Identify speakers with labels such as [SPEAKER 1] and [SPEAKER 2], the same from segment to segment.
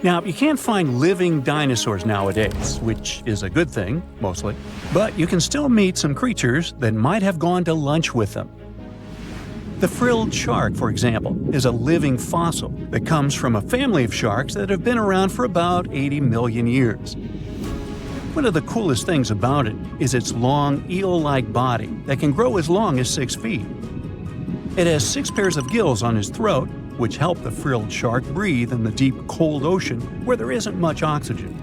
[SPEAKER 1] Now, you can't find living dinosaurs nowadays, which is a good thing, mostly, but you can still meet some creatures that might have gone to lunch with them. The frilled shark, for example, is a living fossil that comes from a family of sharks that have been around for about 80 million years. One of the coolest things about it is its long, eel-like body that can grow as long as 6 feet. It has 6 pairs of gills on its throat, which help the frilled shark breathe in the deep, cold ocean where there isn't much oxygen.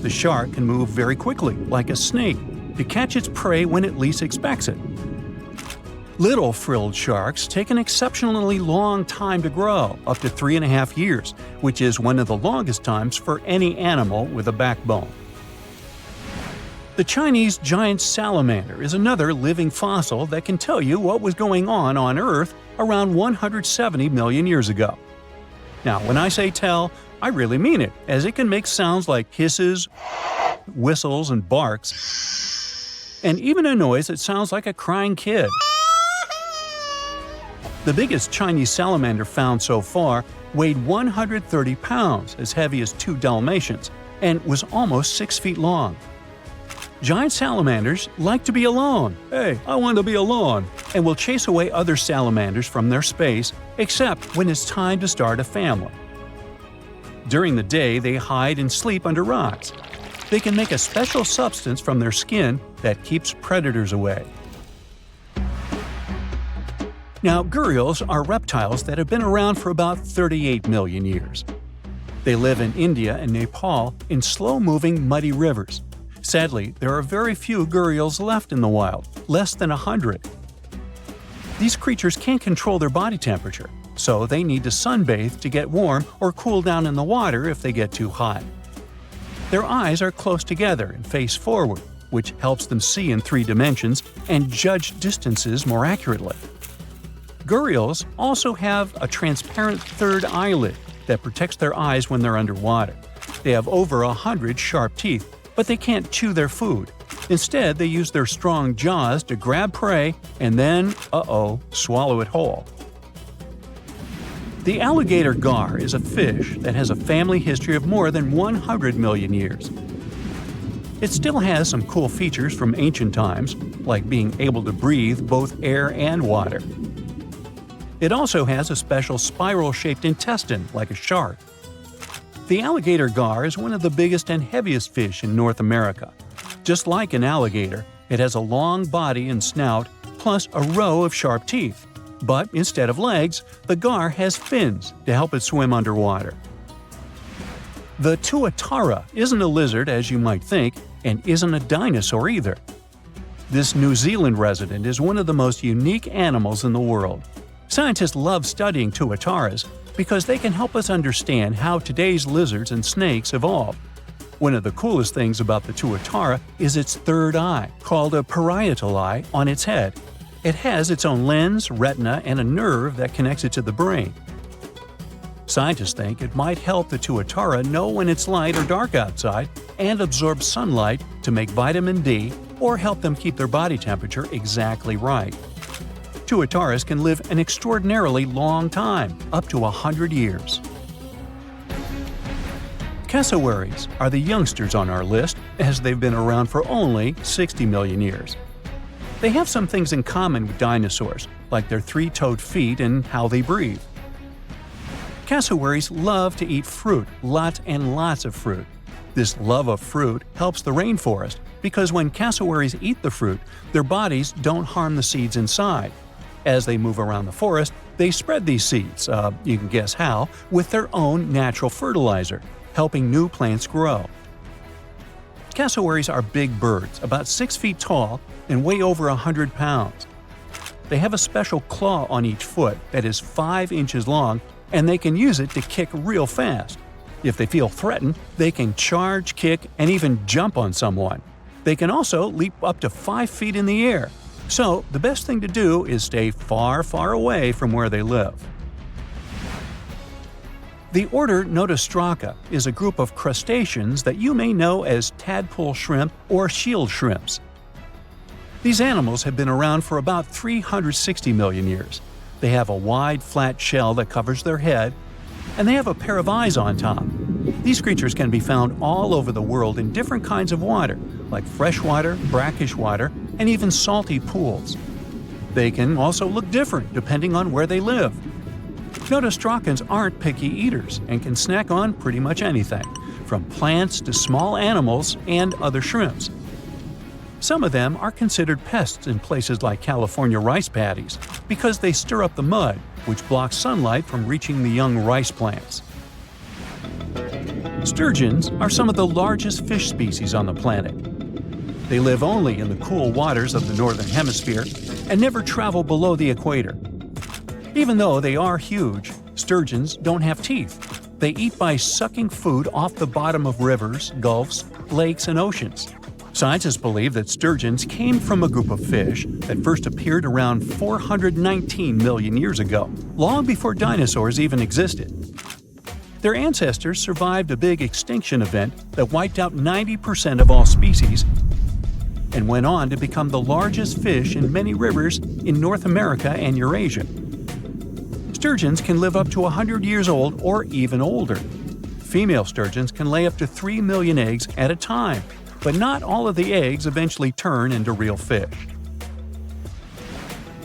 [SPEAKER 1] The shark can move very quickly, like a snake, to catch its prey when it least expects it. Little frilled sharks take an exceptionally long time to grow, up to 3.5 years, which is one of the longest times for any animal with a backbone. The Chinese giant salamander is another living fossil that can tell you what was going on Earth around 170 million years ago. Now, when I say tell, I really mean it, as it can make sounds like hisses, whistles, and barks, and even a noise that sounds like a crying kid. The biggest Chinese salamander found so far weighed 130 pounds, as heavy as 2 Dalmatians, and was almost 6 feet long. Giant salamanders like to be alone. Hey, I want to be alone. And will chase away other salamanders from their space, except when it's time to start a family. During the day, they hide and sleep under rocks. They can make a special substance from their skin that keeps predators away. Now, gharials are reptiles that have been around for about 38 million years. They live in India and Nepal in slow-moving, muddy rivers. Sadly, there are very few gharials left in the wild, less than 100. These creatures can't control their body temperature, so they need to sunbathe to get warm or cool down in the water if they get too hot. Their eyes are close together and face forward, which helps them see in 3 dimensions and judge distances more accurately. Gharials also have a transparent third eyelid that protects their eyes when they're underwater. They have over 100 sharp teeth, but they can't chew their food. Instead, they use their strong jaws to grab prey and then, swallow it whole. The alligator gar is a fish that has a family history of more than 100 million years. It still has some cool features from ancient times, like being able to breathe both air and water. It also has a special spiral-shaped intestine, like a shark. The alligator gar is one of the biggest and heaviest fish in North America. Just like an alligator, it has a long body and snout, plus a row of sharp teeth. But instead of legs, the gar has fins to help it swim underwater. The tuatara isn't a lizard as you might think, and isn't a dinosaur either. This New Zealand resident is one of the most unique animals in the world. Scientists love studying tuataras because they can help us understand how today's lizards and snakes evolved. One of the coolest things about the tuatara is its third eye, called a parietal eye, on its head. It has its own lens, retina, and a nerve that connects it to the brain. Scientists think it might help the tuatara know when it's light or dark outside and absorb sunlight to make vitamin D or help them keep their body temperature exactly right. Tuataras can live an extraordinarily long time, up to 100 years. Cassowaries are the youngsters on our list, as they've been around for only 60 million years. They have some things in common with dinosaurs, like their 3-toed feet and how they breathe. Cassowaries love to eat fruit, lots and lots of fruit. This love of fruit helps the rainforest, because when cassowaries eat the fruit, their bodies don't harm the seeds inside. As they move around the forest, they spread these seeds, you can guess how, with their own natural fertilizer, helping new plants grow. Cassowaries are big birds, about 6 feet tall and weigh over 100 pounds. They have a special claw on each foot that is 5 inches long, and they can use it to kick real fast. If they feel threatened, they can charge, kick, and even jump on someone. They can also leap up to 5 feet in the air. So, the best thing to do is stay far, far away from where they live. The order Notostraca is a group of crustaceans that you may know as tadpole shrimp or shield shrimps. These animals have been around for about 360 million years. They have a wide, flat shell that covers their head, and they have a pair of eyes on top. These creatures can be found all over the world in different kinds of water, like freshwater, brackish water, and even salty pools. They can also look different depending on where they live. Notostraccans aren't picky eaters and can snack on pretty much anything, from plants to small animals and other shrimps. Some of them are considered pests in places like California rice paddies because they stir up the mud, which blocks sunlight from reaching the young rice plants. Sturgeons are some of the largest fish species on the planet. They live only in the cool waters of the northern hemisphere and never travel below the equator. Even though they are huge, sturgeons don't have teeth. They eat by sucking food off the bottom of rivers, gulfs, lakes, and oceans. Scientists believe that sturgeons came from a group of fish that first appeared around 419 million years ago, long before dinosaurs even existed. Their ancestors survived a big extinction event that wiped out 90% of all species and went on to become the largest fish in many rivers in North America and Eurasia. Sturgeons can live up to 100 years old or even older. Female sturgeons can lay up to 3 million eggs at a time, but not all of the eggs eventually turn into real fish.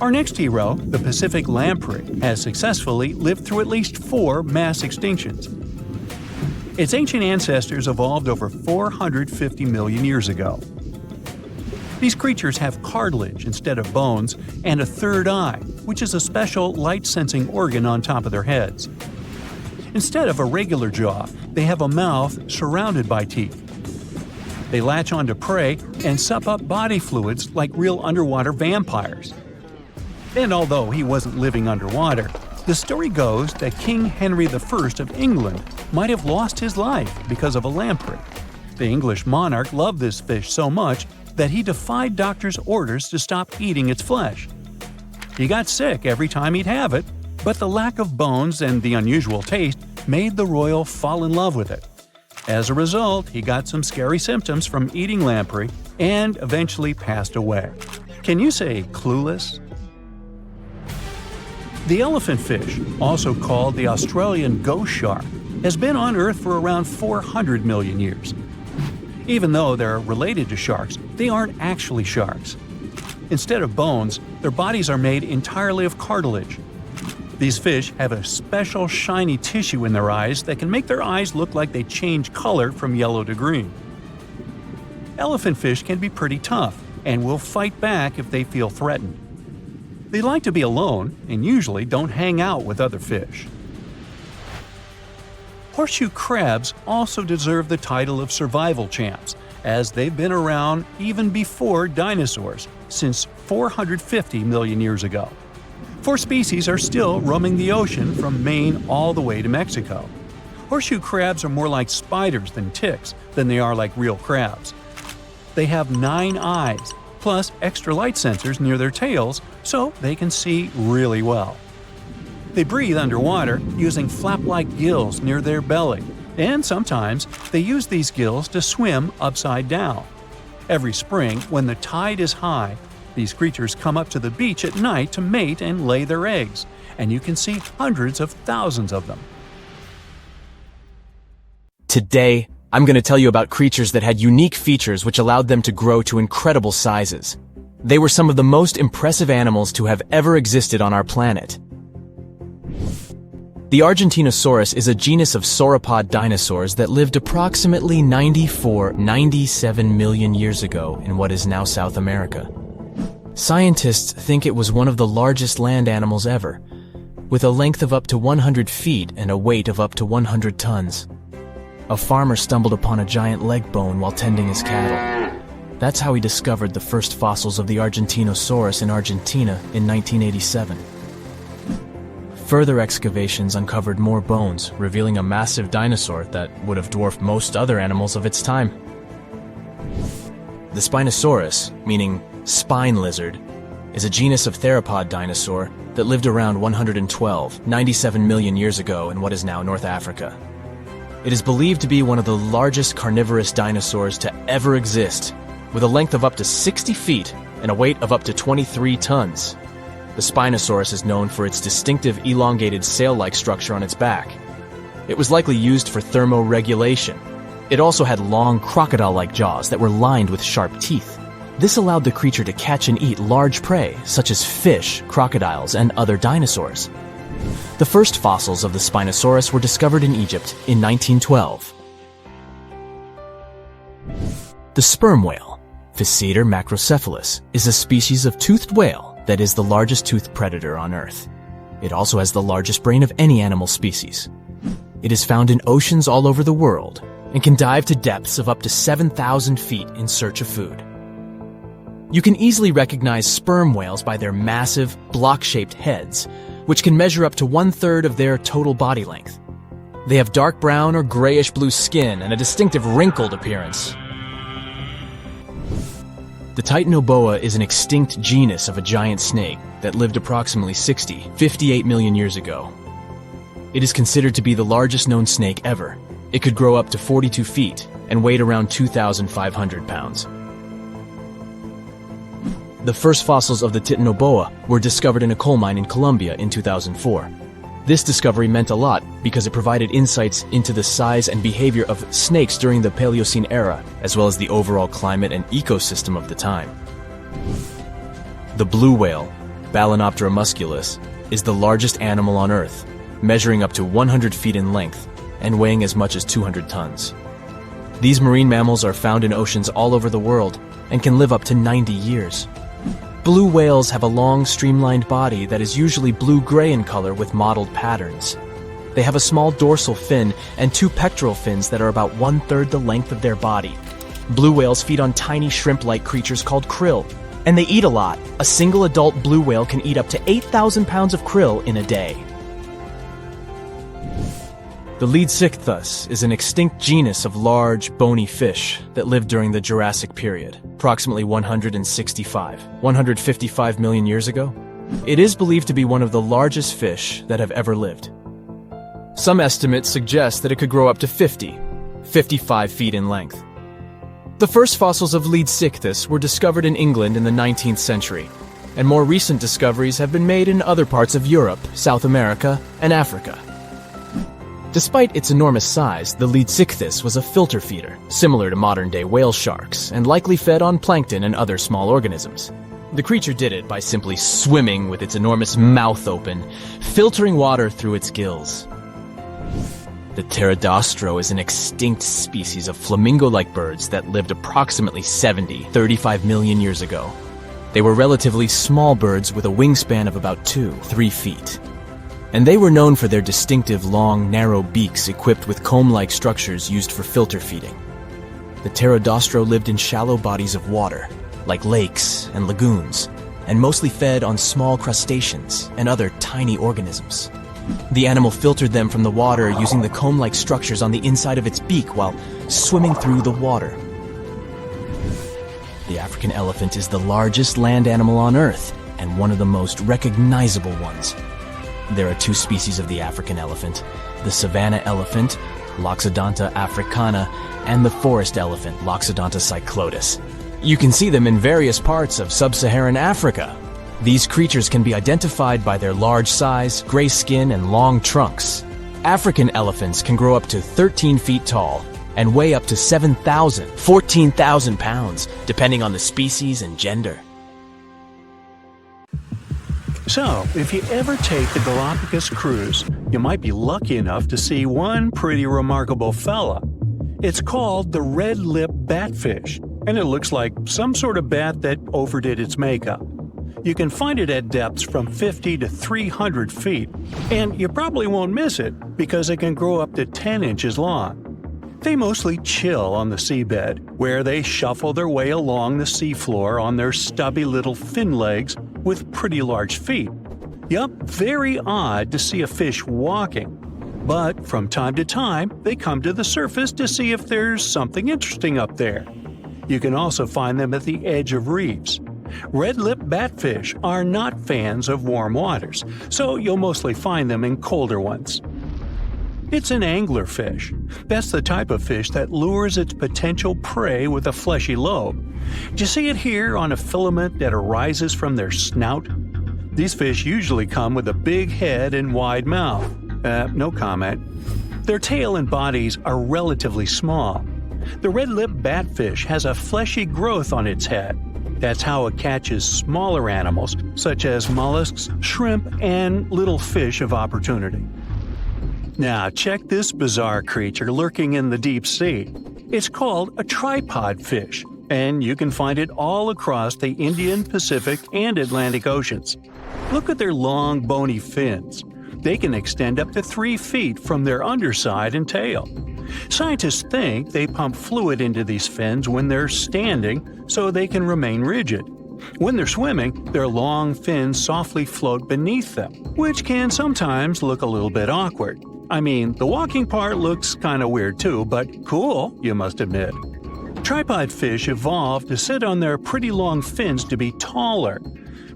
[SPEAKER 1] Our next hero, the Pacific lamprey, has successfully lived through at least 4 mass extinctions. Its ancient ancestors evolved over 450 million years ago. These creatures have cartilage instead of bones and a third eye, which is a special light-sensing organ on top of their heads. Instead of a regular jaw, they have a mouth surrounded by teeth. They latch onto prey and sup up body fluids like real underwater vampires. And although he wasn't living underwater, the story goes that King Henry I of England might have lost his life because of a lamprey. The English monarch loved this fish so much that he defied doctors' orders to stop eating its flesh. He got sick every time he'd have it, but the lack of bones and the unusual taste made the royal fall in love with it. As a result, he got some scary symptoms from eating lamprey and eventually passed away. Can you say clueless? The elephant fish, also called the Australian ghost shark, has been on Earth for around 400 million years. Even though they're related to sharks, they aren't actually sharks. Instead of bones, their bodies are made entirely of cartilage. These fish have a special shiny tissue in their eyes that can make their eyes look like they change color from yellow to green. Elephant fish can be pretty tough and will fight back if they feel threatened. They like to be alone and usually don't hang out with other fish. Horseshoe crabs also deserve the title of survival champs, as they've been around even before dinosaurs, since 450 million years ago. 4 species are still roaming the ocean from Maine all the way to Mexico. Horseshoe crabs are more like spiders than ticks than they are like real crabs. They have 9 eyes, plus extra light sensors near their tails, so they can see really well. They breathe underwater using flap-like gills near their belly, and sometimes they use these gills to swim upside down. Every spring, when the tide is high, these creatures come up to the beach at night to mate and lay their eggs, and you can see hundreds of thousands of them.
[SPEAKER 2] Today, I'm going to tell you about creatures that had unique features which allowed them to grow to incredible sizes. They were some of the most impressive animals to have ever existed on our planet. The Argentinosaurus is a genus of sauropod dinosaurs that lived approximately 97 million years ago in what is now South America. Scientists think it was one of the largest land animals ever, with a length of up to 100 feet and a weight of up to 100 tons. A farmer stumbled upon a giant leg bone while tending his cattle. That's how he discovered the first fossils of the Argentinosaurus in Argentina in 1987. Further excavations uncovered more bones, revealing a massive dinosaur that would have dwarfed most other animals of its time. The Spinosaurus, meaning spine lizard, is a genus of theropod dinosaur that lived around 97 million years ago in what is now North Africa. It is believed to be one of the largest carnivorous dinosaurs to ever exist, with a length of up to 60 feet and a weight of up to 23 tons. The Spinosaurus is known for its distinctive elongated sail-like structure on its back. It was likely used for thermoregulation. It also had long crocodile-like jaws that were lined with sharp teeth. This allowed the creature to catch and eat large prey, such as fish, crocodiles, and other dinosaurs. The first fossils of the Spinosaurus were discovered in Egypt in 1912. The sperm whale, Physeter macrocephalus, is a species of toothed whale that is the largest toothed predator on Earth. It also has the largest brain of any animal species. It is found in oceans all over the world and can dive to depths of up to 7,000 feet in search of food. You can easily recognize sperm whales by their massive, block-shaped heads, which can measure up to 1/3 of their total body length. They have dark brown or grayish-blue skin and a distinctive wrinkled appearance. The Titanoboa is an extinct genus of a giant snake that lived approximately 58 million years ago. It is considered to be the largest known snake ever. It could grow up to 42 feet and weighed around 2,500 pounds. The first fossils of the Titanoboa were discovered in a coal mine in Colombia in 2004. This discovery meant a lot because it provided insights into the size and behavior of snakes during the Paleocene era, as well as the overall climate and ecosystem of the time. The blue whale, Balænoptera musculus, is the largest animal on Earth, measuring up to 100 feet in length and weighing as much as 200 tons. These marine mammals are found in oceans all over the world and can live up to 90 years. Blue whales have a long, streamlined body that is usually blue-gray in color with mottled patterns. They have a small dorsal fin and 2 pectoral fins that are about 1/3 the length of their body. Blue whales feed on tiny shrimp-like creatures called krill, and they eat a lot. A single adult blue whale can eat up to 8,000 pounds of krill in a day. The Leadsichthus is an extinct genus of large, bony fish that lived during the Jurassic period, approximately 155 million years ago. It is believed to be one of the largest fish that have ever lived. Some estimates suggest that it could grow up to 55 feet in length. The first fossils of Leadsichthus were discovered in England in the 19th century, and more recent discoveries have been made in other parts of Europe, South America, and Africa. Despite its enormous size, the Leadsichthus was a filter feeder, similar to modern-day whale sharks, and likely fed on plankton and other small organisms. The creature did it by simply swimming with its enormous mouth open, filtering water through its gills. The pterodostro is an extinct species of flamingo-like birds that lived approximately 35 million years ago. They were relatively small birds with a wingspan of about 2-3 feet. And they were known for their distinctive long, narrow beaks equipped with comb-like structures used for filter feeding. The pterodostro lived in shallow bodies of water, like lakes and lagoons, and mostly fed on small crustaceans and other tiny organisms. The animal filtered them from the water using the comb-like structures on the inside of its beak while swimming through the water. The African elephant is the largest land animal on Earth and one of the most recognizable ones. There are 2 species of the African elephant, the savanna elephant, Loxodonta africana, and the forest elephant, Loxodonta cyclotis. You can see them in various parts of sub-Saharan Africa. These creatures can be identified by their large size, gray skin, and long trunks. African elephants can grow up to 13 feet tall and weigh up to 14,000 pounds, depending on the species and gender.
[SPEAKER 1] So, if you ever take the Galapagos cruise, you might be lucky enough to see one pretty remarkable fella. It's called the red-lip batfish, and it looks like some sort of bat that overdid its makeup. You can find it at depths from 50 to 300 feet, and you probably won't miss it because it can grow up to 10 inches long. They mostly chill on the seabed, where they shuffle their way along the seafloor on their stubby little fin legs with pretty large feet. Yup, very odd to see a fish walking. But from time to time, they come to the surface to see if there's something interesting up there. You can also find them at the edge of reefs. Red-lip batfish are not fans of warm waters, so you'll mostly find them in colder ones. It's an anglerfish. That's the type of fish that lures its potential prey with a fleshy lobe. Do you see it here on a filament that arises from their snout? These fish usually come with a big head and wide mouth. No comment. Their tail and bodies are relatively small. The red-lipped batfish has a fleshy growth on its head. That's how it catches smaller animals, such as mollusks, shrimp, and little fish of opportunity. Now, check this bizarre creature lurking in the deep sea. It's called a tripod fish, and you can find it all across the Indian, Pacific, and Atlantic Oceans. Look at their long, bony fins. They can extend up to 3 feet from their underside and tail. Scientists think they pump fluid into these fins when they're standing so they can remain rigid. When they're swimming, their long fins softly float beneath them, which can sometimes look a little bit awkward. I mean, the walking part looks kinda weird too, but cool, you must admit. Tripod fish evolved to sit on their pretty long fins to be taller,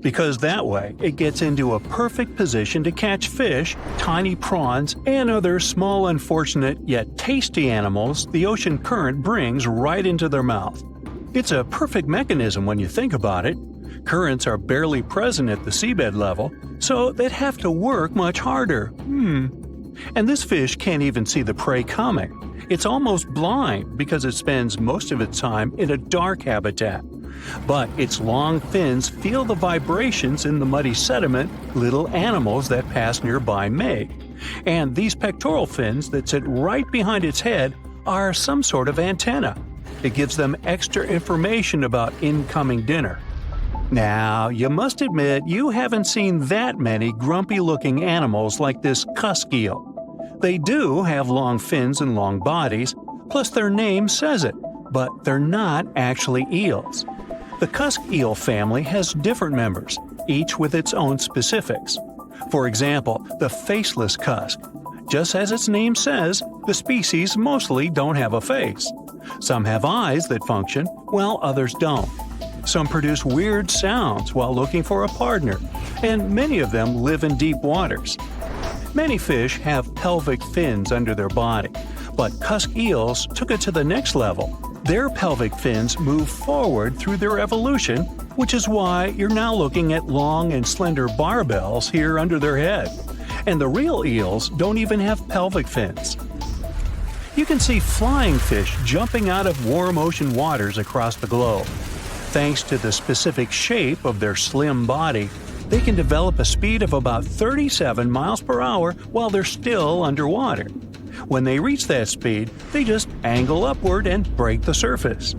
[SPEAKER 1] because that way it gets into a perfect position to catch fish, tiny prawns, and other small, unfortunate yet tasty animals the ocean current brings right into their mouth. It's a perfect mechanism when you think about it. Currents are barely present at the seabed level, so they'd have to work much harder. And this fish can't even see the prey coming. It's almost blind because it spends most of its time in a dark habitat. But its long fins feel the vibrations in the muddy sediment little animals that pass nearby make. And these pectoral fins that sit right behind its head are some sort of antenna. It gives them extra information about incoming dinner. Now, you must admit you haven't seen that many grumpy-looking animals like this cusk eel. They do have long fins and long bodies, plus their name says it, but they're not actually eels. The cusk eel family has different members, each with its own specifics. For example, the faceless cusk. Just as its name says, the species mostly don't have a face. Some have eyes that function, while others don't. Some produce weird sounds while looking for a partner, and many of them live in deep waters. Many fish have pelvic fins under their body, but cusk eels took it to the next level. Their pelvic fins move forward through their evolution, which is why you're now looking at long and slender barbels here under their head. And the real eels don't even have pelvic fins. You can see flying fish jumping out of warm ocean waters across the globe. Thanks to the specific shape of their slim body, they can develop a speed of about 37 miles per hour while they're still underwater. When they reach that speed, they just angle upward and break the surface.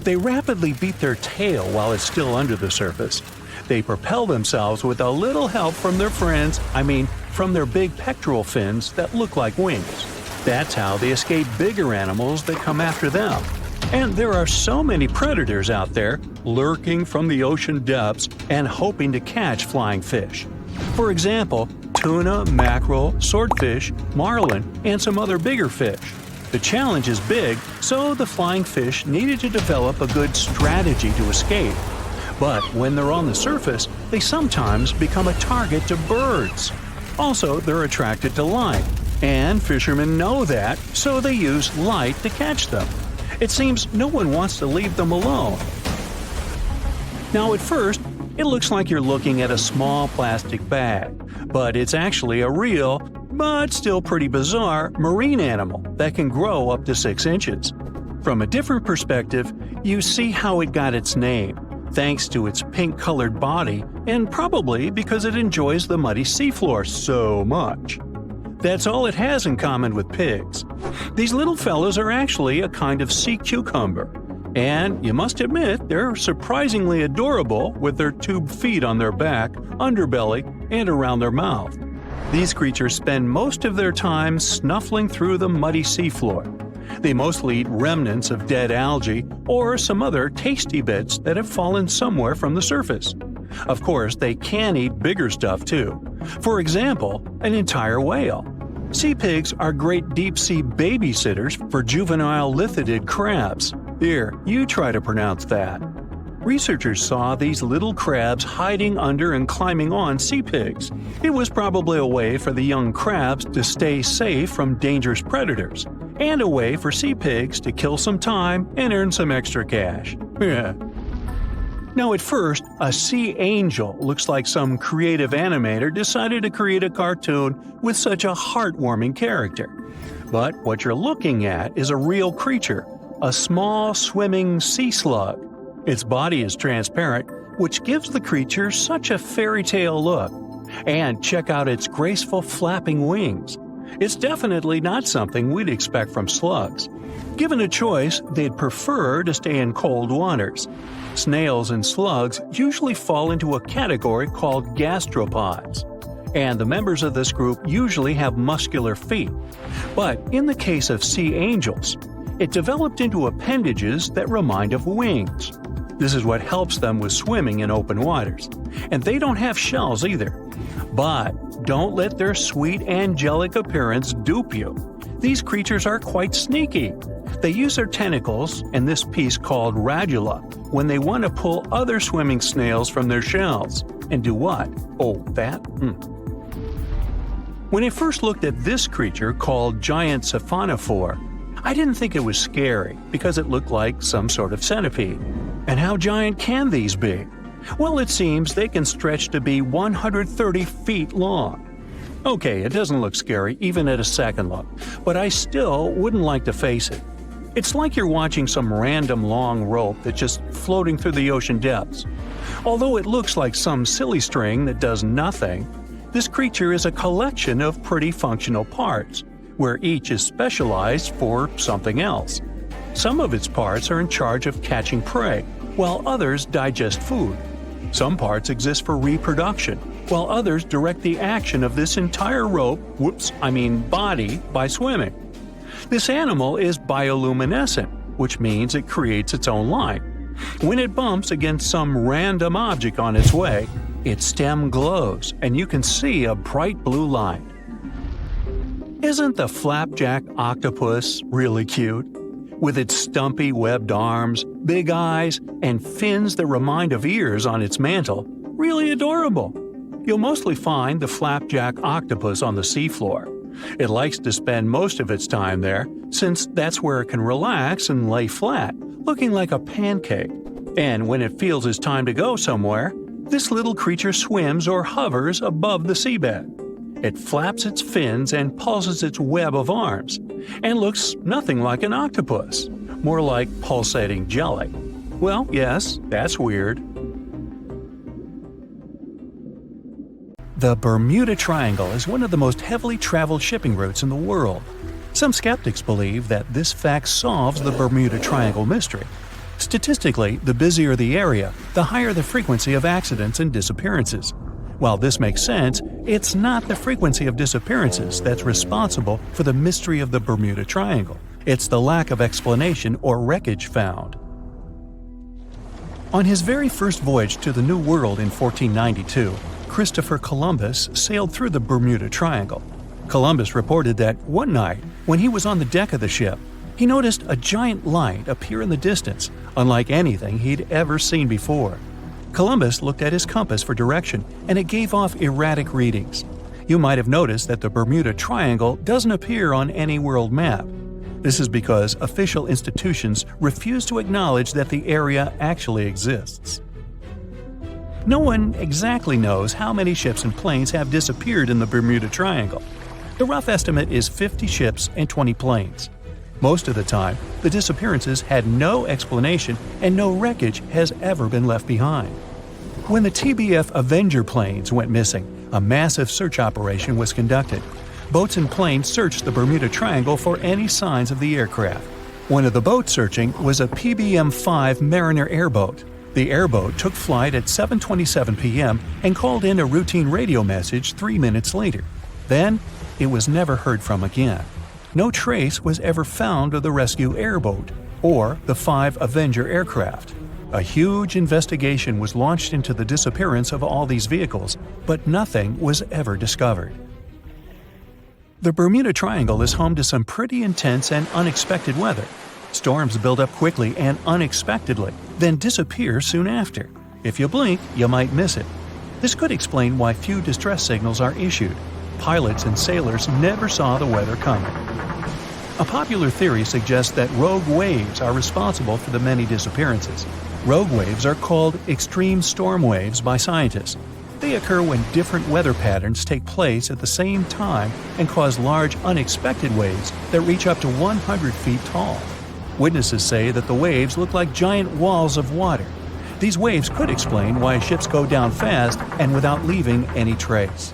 [SPEAKER 1] They rapidly beat their tail while it's still under the surface. They propel themselves with a little help from their friends, from their big pectoral fins that look like wings. That's how they escape bigger animals that come after them. And there are so many predators out there lurking from the ocean depths and hoping to catch flying fish. For example, tuna, mackerel, swordfish, marlin, and some other bigger fish. The challenge is big, so the flying fish needed to develop a good strategy to escape. But when they're on the surface, they sometimes become a target to birds. Also, they're attracted to light, and fishermen know that, so they use light to catch them. It seems no one wants to leave them alone. Now, at first, it looks like you're looking at a small plastic bag, but it's actually a real, but still pretty bizarre, marine animal that can grow up to 6 inches. From a different perspective, you see how it got its name, thanks to its pink-colored body, and probably because it enjoys the muddy seafloor so much. That's all it has in common with pigs. These little fellows are actually a kind of sea cucumber. And you must admit, they're surprisingly adorable with their tube feet on their back, underbelly, and around their mouth. These creatures spend most of their time snuffling through the muddy seafloor. They mostly eat remnants of dead algae or some other tasty bits that have fallen somewhere from the surface. Of course, they can eat bigger stuff too. For example, an entire whale. Sea pigs are great deep-sea babysitters for juvenile lithidid crabs. Here, you try to pronounce that. Researchers saw these little crabs hiding under and climbing on sea pigs. It was probably a way for the young crabs to stay safe from dangerous predators, and a way for sea pigs to kill some time and earn some extra cash. Yeah. Now, at first, a sea angel looks like some creative animator decided to create a cartoon with such a heartwarming character. But what you're looking at is a real creature, a small swimming sea slug. Its body is transparent, which gives the creature such a fairy tale look. And check out its graceful flapping wings. It's definitely not something we'd expect from slugs. Given a choice, they'd prefer to stay in cold waters. Snails and slugs usually fall into a category called gastropods, and the members of this group usually have muscular feet. But in the case of sea angels, it developed into appendages that remind of wings. This is what helps them with swimming in open waters. And they don't have shells either. But don't let their sweet angelic appearance dupe you. These creatures are quite sneaky. They use their tentacles, and this piece called radula, when they want to pull other swimming snails from their shells. And do what? Oh, that? When I first looked at this creature called giant siphonophore, I didn't think it was scary because it looked like some sort of centipede. And how giant can these be? Well, it seems they can stretch to be 130 feet long. Okay, it doesn't look scary even at a second look, but I still wouldn't like to face it. It's like you're watching some random long rope that's just floating through the ocean depths. Although it looks like some silly string that does nothing, this creature is a collection of pretty functional parts, where each is specialized for something else. Some of its parts are in charge of catching prey, while others digest food. Some parts exist for reproduction, while others direct the action of this entire body by swimming. This animal is bioluminescent, which means it creates its own light. When it bumps against some random object on its way, its stem glows and you can see a bright blue light. Isn't the flapjack octopus really cute? With its stumpy webbed arms, big eyes, and fins that remind of ears on its mantle, really adorable. You'll mostly find the flapjack octopus on the seafloor. It likes to spend most of its time there, since that's where it can relax and lay flat, looking like a pancake. And when it feels it's time to go somewhere, this little creature swims or hovers above the seabed. It flaps its fins and pulses its web of arms, and looks nothing like an octopus, more like pulsating jelly. Well, yes, that's weird. The Bermuda Triangle is one of the most heavily traveled shipping routes in the world. Some skeptics believe that this fact solves the Bermuda Triangle mystery. Statistically, the busier the area, the higher the frequency of accidents and disappearances. While this makes sense, it's not the frequency of disappearances that's responsible for the mystery of the Bermuda Triangle. It's the lack of explanation or wreckage found. On his very first voyage to the New World in 1492, Christopher Columbus sailed through the Bermuda Triangle. Columbus reported that one night, when he was on the deck of the ship, he noticed a giant light appear in the distance, unlike anything he'd ever seen before. Columbus looked at his compass for direction, and it gave off erratic readings. You might have noticed that the Bermuda Triangle doesn't appear on any world map. This is because official institutions refuse to acknowledge that the area actually exists. No one exactly knows how many ships and planes have disappeared in the Bermuda Triangle. The rough estimate is 50 ships and 20 planes. Most of the time, the disappearances had no explanation and no wreckage has ever been left behind. When the TBF Avenger planes went missing, a massive search operation was conducted. Boats and planes searched the Bermuda Triangle for any signs of the aircraft. One of the boats searching was a PBM-5 Mariner airboat. The airboat took flight at 7:27 p.m. and called in a routine radio message 3 minutes later. Then, it was never heard from again. No trace was ever found of the rescue airboat or the 5 Avenger aircraft. A huge investigation was launched into the disappearance of all these vehicles, but nothing was ever discovered. The Bermuda Triangle is home to some pretty intense and unexpected weather. Storms build up quickly and unexpectedly, then disappear soon after. If you blink, you might miss it. This could explain why few distress signals are issued. Pilots and sailors never saw the weather coming. A popular theory suggests that rogue waves are responsible for the many disappearances. Rogue waves are called extreme storm waves by scientists. They occur when different weather patterns take place at the same time and cause large unexpected waves that reach up to 100 feet tall. Witnesses say that the waves look like giant walls of water. These waves could explain why ships go down fast and without leaving any trace.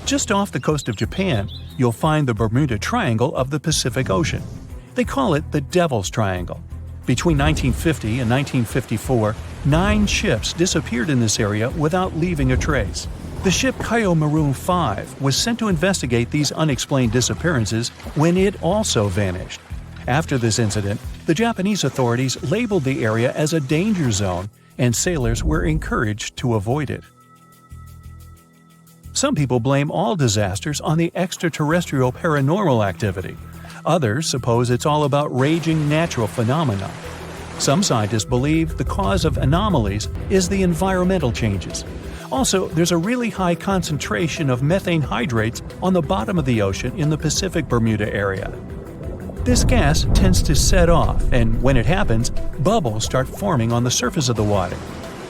[SPEAKER 1] Just off the coast of Japan, you'll find the Bermuda Triangle of the Pacific Ocean. They call it the Devil's Triangle. Between 1950 and 1954, 9 ships disappeared in this area without leaving a trace. The ship Maroon 5 was sent to investigate these unexplained disappearances when it also vanished. After this incident, the Japanese authorities labeled the area as a danger zone, and sailors were encouraged to avoid it. Some people blame all disasters on the extraterrestrial paranormal activity. Others suppose it's all about raging natural phenomena. Some scientists believe the cause of anomalies is the environmental changes. Also, there's a really high concentration of methane hydrates on the bottom of the ocean in the Pacific Bermuda area. This gas tends to set off, and when it happens, bubbles start forming on the surface of the water.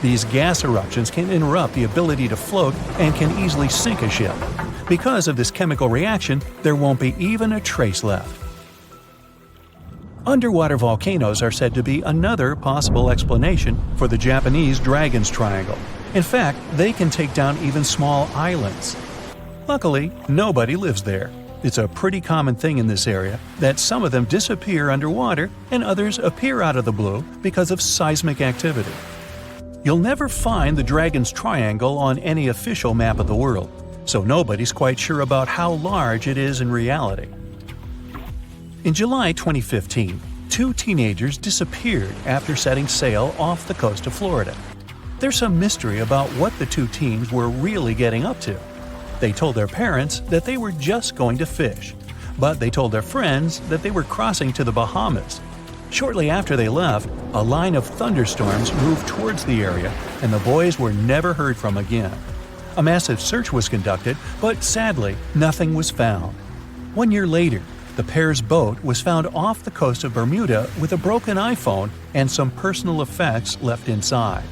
[SPEAKER 1] These gas eruptions can interrupt the ability to float and can easily sink a ship. Because of this chemical reaction, there won't be even a trace left. Underwater volcanoes are said to be another possible explanation for the Japanese Dragon's Triangle. In fact, they can take down even small islands. Luckily, nobody lives there. It's a pretty common thing in this area that some of them disappear underwater and others appear out of the blue because of seismic activity. You'll never find the Dragon's Triangle on any official map of the world, so nobody's quite sure about how large it is in reality. In July 2015, 2 teenagers disappeared after setting sail off the coast of Florida. There's some mystery about what the 2 teens were really getting up to. They told their parents that they were just going to fish, but they told their friends that they were crossing to the Bahamas. Shortly after they left, a line of thunderstorms moved towards the area, and the boys were never heard from again. A massive search was conducted, but sadly, nothing was found. 1 year later, the pair's boat was found off the coast of Bermuda with a broken iPhone and some personal effects left inside.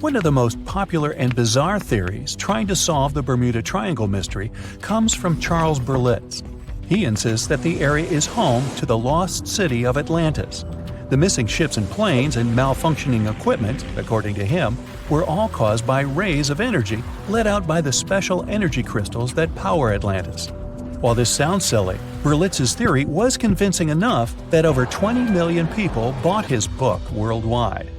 [SPEAKER 1] One of the most popular and bizarre theories trying to solve the Bermuda Triangle mystery comes from Charles Berlitz. He insists that the area is home to the lost city of Atlantis. The missing ships and planes and malfunctioning equipment, according to him, were all caused by rays of energy let out by the special energy crystals that power Atlantis. While this sounds silly, Berlitz's theory was convincing enough that over 20 million people bought his book worldwide.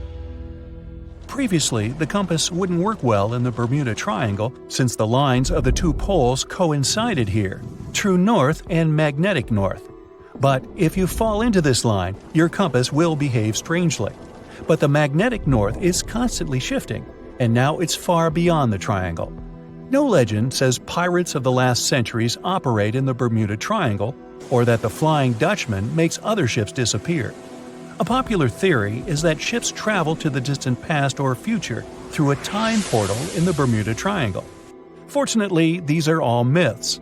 [SPEAKER 1] Previously, the compass wouldn't work well in the Bermuda Triangle since the lines of the 2 poles coincided here, true north and magnetic north. But if you fall into this line, your compass will behave strangely. But the magnetic north is constantly shifting, and now it's far beyond the triangle. No legend says pirates of the last centuries operate in the Bermuda Triangle, or that the Flying Dutchman makes other ships disappear. A popular theory is that ships travel to the distant past or future through a time portal in the Bermuda Triangle. Fortunately, these are all myths.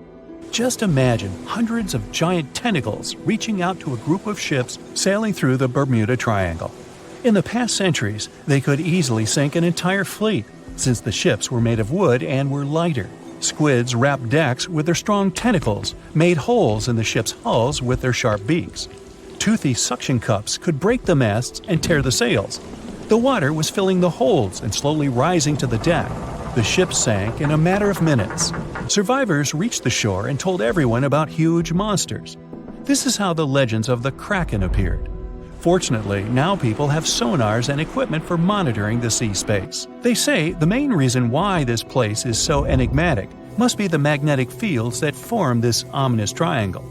[SPEAKER 1] Just imagine hundreds of giant tentacles reaching out to a group of ships sailing through the Bermuda Triangle. In the past centuries, they could easily sink an entire fleet, since the ships were made of wood and were lighter. Squids wrapped decks with their strong tentacles, made holes in the ship's hulls with their sharp beaks. Toothy suction cups could break the masts and tear the sails. The water was filling the holds and slowly rising to the deck. The ship sank in a matter of minutes. Survivors reached the shore and told everyone about huge monsters. This is how the legends of the Kraken appeared. Fortunately, now people have sonars and equipment for monitoring the sea space. They say the main reason why this place is so enigmatic must be the magnetic fields that form this ominous triangle.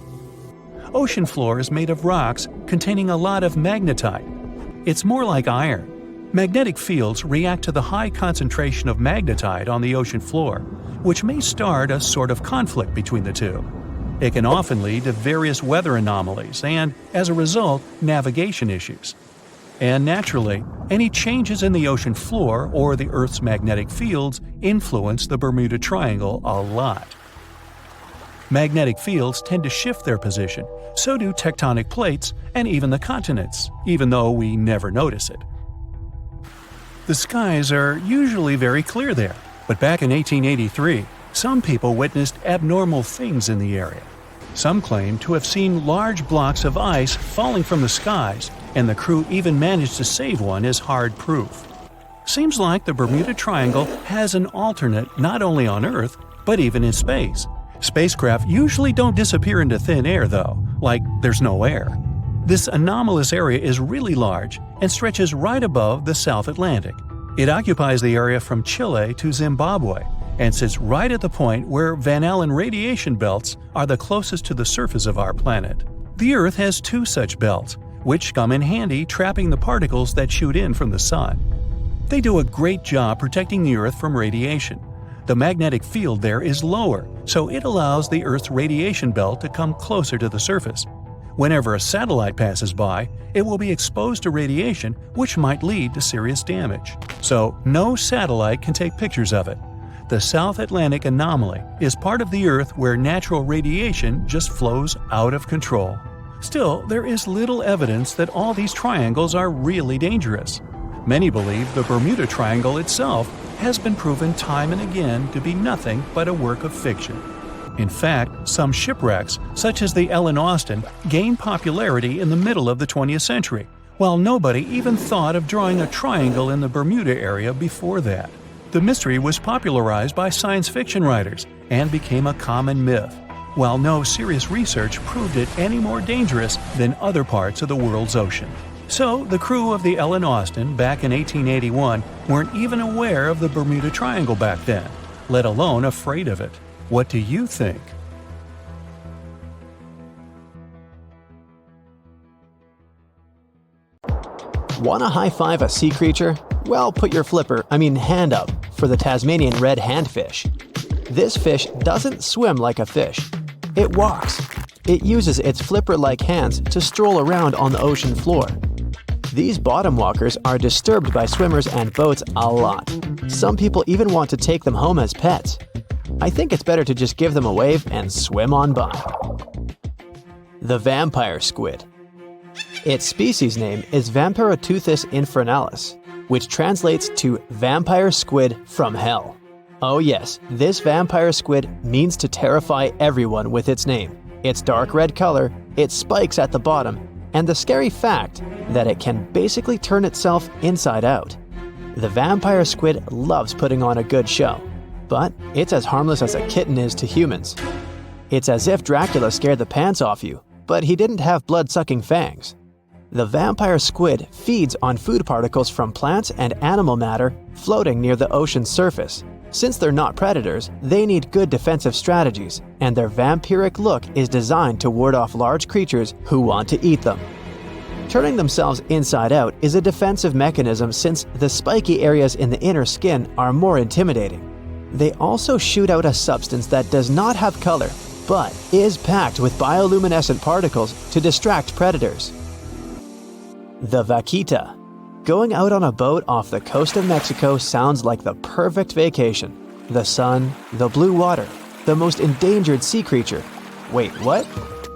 [SPEAKER 1] Ocean floor is made of rocks containing a lot of magnetite. It's more like iron. Magnetic fields react to the high concentration of magnetite on the ocean floor, which may start a sort of conflict between the two. It can often lead to various weather anomalies and, as a result, navigation issues. And naturally, any changes in the ocean floor or the Earth's magnetic fields influence the Bermuda Triangle a lot. Magnetic fields tend to shift their position, so do tectonic plates and even the continents, even though we never notice it. The skies are usually very clear there, but back in 1883, some people witnessed abnormal things in the area. Some claim to have seen large blocks of ice falling from the skies, and the crew even managed to save one as hard proof. Seems like the Bermuda Triangle has an alternate not only on Earth, but even in space. Spacecraft usually don't disappear into thin air though, like there's no air. This anomalous area is really large and stretches right above the South Atlantic. It occupies the area from Chile to Zimbabwe and sits right at the point where Van Allen radiation belts are the closest to the surface of our planet. The Earth has two such belts, which come in handy trapping the particles that shoot in from the Sun. They do a great job protecting the Earth from radiation. The magnetic field there is lower, so it allows the Earth's radiation belt to come closer to the surface. Whenever a satellite passes by, it will be exposed to radiation, which might lead to serious damage. So, no satellite can take pictures of it. The South Atlantic anomaly is part of the Earth where natural radiation just flows out of control. Still, there is little evidence that all these triangles are really dangerous. Many believe the Bermuda Triangle itself has been proven time and again to be nothing but a work of fiction. In fact, some shipwrecks, such as the Ellen Austin, gained popularity in the middle of the 20th century, while nobody even thought of drawing a triangle in the Bermuda area before that. The mystery was popularized by science fiction writers and became a common myth, while no serious research proved it any more dangerous than other parts of the world's ocean. So, the crew of the Ellen Austin back in 1881 weren't even aware of the Bermuda Triangle back then, let alone afraid of it. What do you think?
[SPEAKER 3] Wanna high-five a sea creature? Well, put your hand up for the Tasmanian red handfish. This fish doesn't swim like a fish. It walks. It uses its flipper-like hands to stroll around on the ocean floor. These bottom walkers are disturbed by swimmers and boats a lot. Some people even want to take them home as pets. I think it's better to just give them a wave and swim on by. The vampire squid. Its species name is Vampiroteuthis infernalis, which translates to vampire squid from hell. Oh yes, this vampire squid means to terrify everyone with its name, its dark red color, its spikes at the bottom, and the scary fact that it can basically turn itself inside out. The vampire squid loves putting on a good show, but it's as harmless as a kitten is to humans. It's as if Dracula scared the pants off you, but he didn't have blood-sucking fangs. The vampire squid feeds on food particles from plants and animal matter floating near the ocean's surface. Since they're not predators, they need good defensive strategies, and their vampiric look is designed to ward off large creatures who want to eat them. Turning themselves inside out is a defensive mechanism since the spiky areas in the inner skin are more intimidating. They also shoot out a substance that does not have color, but is packed with bioluminescent particles to distract predators. The vaquita. Going out on a boat off the coast of Mexico sounds like the perfect vacation. The sun, the blue water, the most endangered sea creature. Wait, what?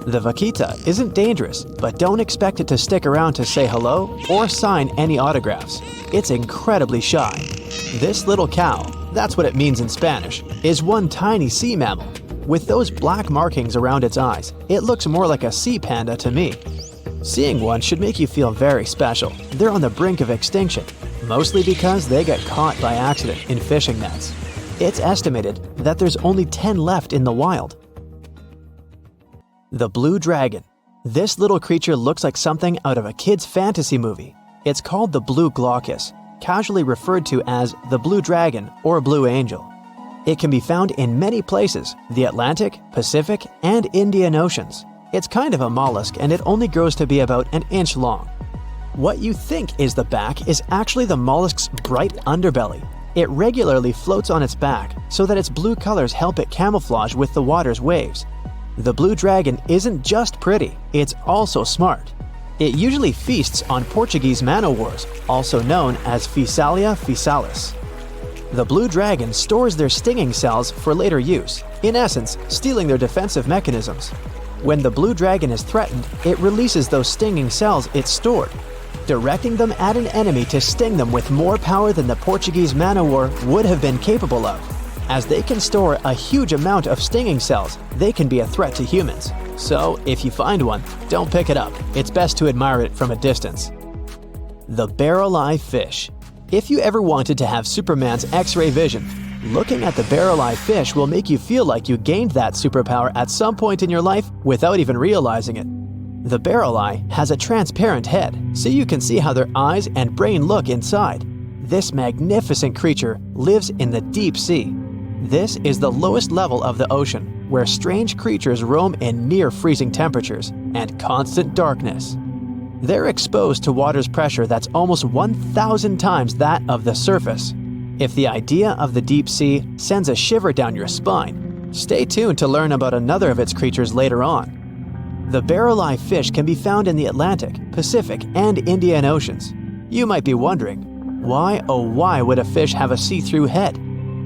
[SPEAKER 3] The vaquita isn't dangerous, but don't expect it to stick around to say hello or sign any autographs. It's incredibly shy. This little cow, that's what it means in Spanish, is one tiny sea mammal. With those black markings around its eyes, it looks more like a sea panda to me. Seeing one should make you feel very special. They're on the brink of extinction, mostly because they got caught by accident in fishing nets. It's estimated that there's only 10 left in the wild. The blue dragon. This little creature looks like something out of a kid's fantasy movie. It's called the blue glaucus, casually referred to as the blue dragon or blue angel. It can be found in many places, the Atlantic, Pacific, and Indian Oceans. It's kind of a mollusk and it only grows to be about an inch long. What you think is the back is actually the mollusk's bright underbelly. It regularly floats on its back so that its blue colors help it camouflage with the water's waves. The blue dragon isn't just pretty, it's also smart. It usually feasts on Portuguese man-o'-wars, also known as Physalia physalis. The blue dragon stores their stinging cells for later use, in essence, stealing their defensive mechanisms. When the blue dragon is threatened, it releases those stinging cells it stored, directing them at an enemy to sting them with more power than the Portuguese man-o-war would have been capable of. As they can store a huge amount of stinging cells, they can be a threat to humans. So, if you find one, don't pick it up. It's best to admire it from a distance. The barrel-eye fish. If you ever wanted to have Superman's X-ray vision, looking at the barrel-eye fish will make you feel like you gained that superpower at some point in your life without even realizing it. The barrel eye has a transparent head, so you can see how their eyes and brain look inside. This magnificent creature lives in the deep sea. This is the lowest level of the ocean, where strange creatures roam in near-freezing temperatures and constant darkness. They're exposed to water's pressure that's almost 1,000 times that of the surface. If the idea of the deep sea sends a shiver down your spine, stay tuned to learn about another of its creatures later on. The barrel-eye fish can be found in the Atlantic, Pacific, and Indian Oceans. You might be wondering, why oh why would a fish have a see-through head?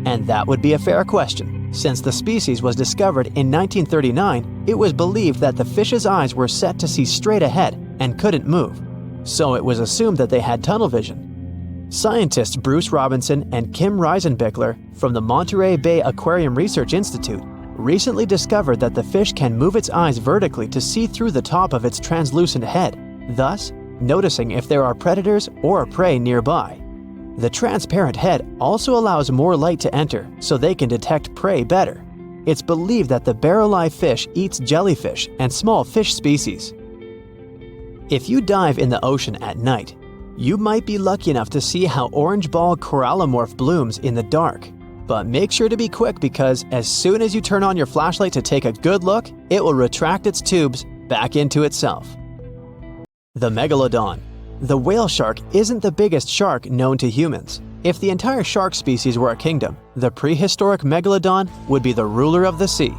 [SPEAKER 3] And that would be a fair question. Since the species was discovered in 1939, it was believed that the fish's eyes were set to see straight ahead and couldn't move. So it was assumed that they had tunnel vision. Scientists Bruce Robinson and Kim Reisenbichler from the Monterey Bay Aquarium Research Institute recently discovered that the fish can move its eyes vertically to see through the top of its translucent head, thus noticing if there are predators or prey nearby. The transparent head also allows more light to enter so they can detect prey better. It's believed that the barrel-eye fish eats jellyfish and small fish species. If you dive in the ocean at night, you might be lucky enough to see how orange ball corallomorph blooms in the dark. But make sure to be quick because as soon as you turn on your flashlight to take a good look, it will retract its tubes back into itself. The megalodon. The whale shark isn't the biggest shark known to humans. If the entire shark species were a kingdom, the prehistoric megalodon would be the ruler of the sea.